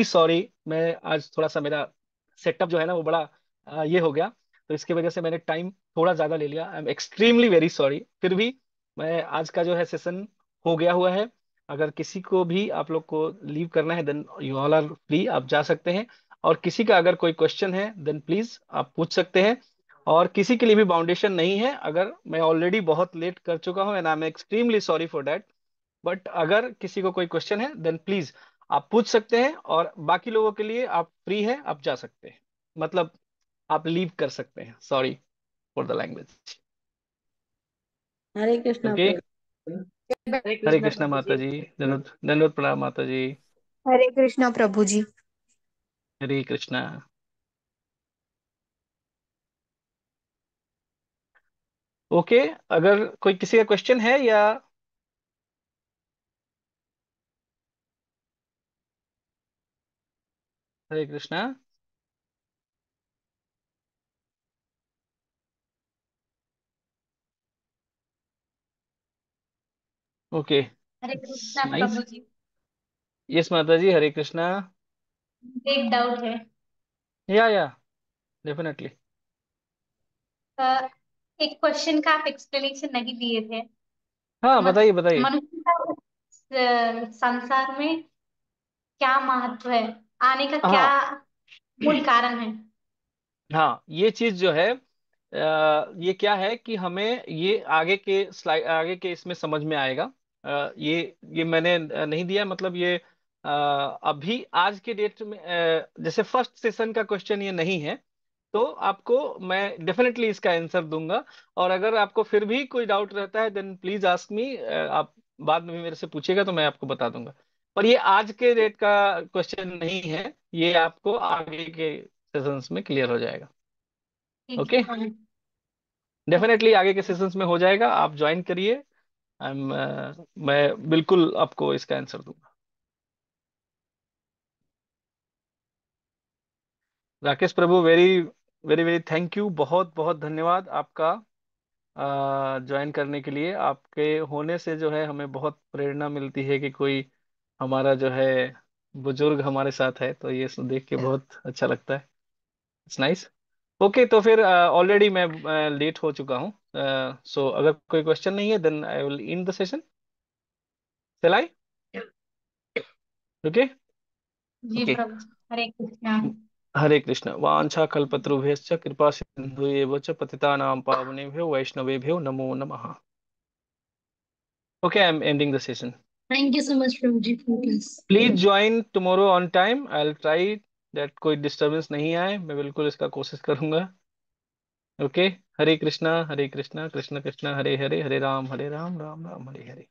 sorry. मैं आज थोड़ा सा मेरा सेटअप जो है ना वो बड़ा ये हो गया, तो इसकी वजह से मैंने टाइम थोड़ा ज्यादा ले लिया। I am extremely very sorry. फिर भी मैं आज का जो है सेशन हो गया हुआ है। अगर किसी को भी आप लोग को लीव करना है then you all are free, आप जा सकते हैं। और किसी का अगर कोई क्वेश्चन है देन प्लीज आप पूछ सकते हैं। और किसी के लिए भी बाउंडेशन नहीं है। अगर मैं ऑलरेडी बहुत लेट कर चुका हूँ and I am extremely sorry for that, but अगर किसी को कोई क्वेश्चन है देन प्लीज आप पूछ सकते हैं। और बाकी लोगों के लिए आप फ्री हैं, आप जा सकते हैं, मतलब आप लीव कर सकते हैं। Sorry for the language. Hare Krishna okay. प्रभु। हरे हरे कृष्ण कृष्णा प्रभु माता जी। जी। दंडवत दंडवत प्रणाम माता जी। हरे कृष्णा प्रभु जी। हरे कृष्णा। ओके। अगर कोई किसी का क्वेश्चन है या Hare Krishna. Okay. Hare it's Krishna nice. प्रभु जी। यस माता जी, हरे कृष्णा। एक डाउट है। या डेफिनेटली। अ, एक क्वेश्चन का आप एक्सप्लेनेशन नहीं दिए थे। हाँ बताइए बताइए। मनुष्य का संसार में क्या महत्व है, आने का क्या हाँ। मूल कारण है? हाँ, ये चीज जो है ये क्या है कि हमें ये आगे के स्लाइड, आगे के इसमें समझ में आएगा। ये मैंने नहीं दिया, मतलब ये अभी आज के डेट में जैसे फर्स्ट सेशन का क्वेश्चन ये नहीं है, तो आपको मैं डेफिनेटली इसका आंसर दूंगा। और अगर आपको फिर भी कोई डाउट रहता है देन प्लीज आस्क मी, आप बाद में भी मेरे से पूछेगा तो मैं आपको बता दूंगा। पर ये आज के डेट का क्वेश्चन नहीं है, ये आपको आगे के सेशंस में क्लियर हो जाएगा। ठीक ओके। है। डेफिनेटली आगे के सेशंस में हो जाएगा, आप ज्वाइन करिए। मैं बिल्कुल आपको इसका आंसर दूंगा। राकेश प्रभु, very very very thank you, बहुत बहुत धन्यवाद आपका ज्वाइन करने के लिए। आपके होने से जो है हमें बहुत प्रेरणा मिलती है कि कोई हमारा जो है बुजुर्ग हमारे साथ है, तो ये देख के बहुत अच्छा लगता है। It's nice. ओके, तो फिर ऑलरेडी मैं लेट हो चुका हूँ। सो अगर कोई क्वेश्चन नहीं है then I will end the session. चलाई। ओके। जी ओके। प्रभु जी, हरे कृष्णा। हरे कृष्ण। वाञ्छा कल्पतरुभ्यश्च कृपा सिन्धुभ्येव च पतितानां पावनेभ्यो वैष्णवेभ्यो नमो नमः। Okay, I am ending the session. Thank you so much प्रभु ji for class. Please join tomorrow on time. I will try that कोई डिस्टरबेंस नहीं आए, मैं बिल्कुल इसका कोशिश करूंगा। ओके। हरे कृष्णा कृष्ण कृष्ण हरे हरे, हरे राम राम राम हरे हरे।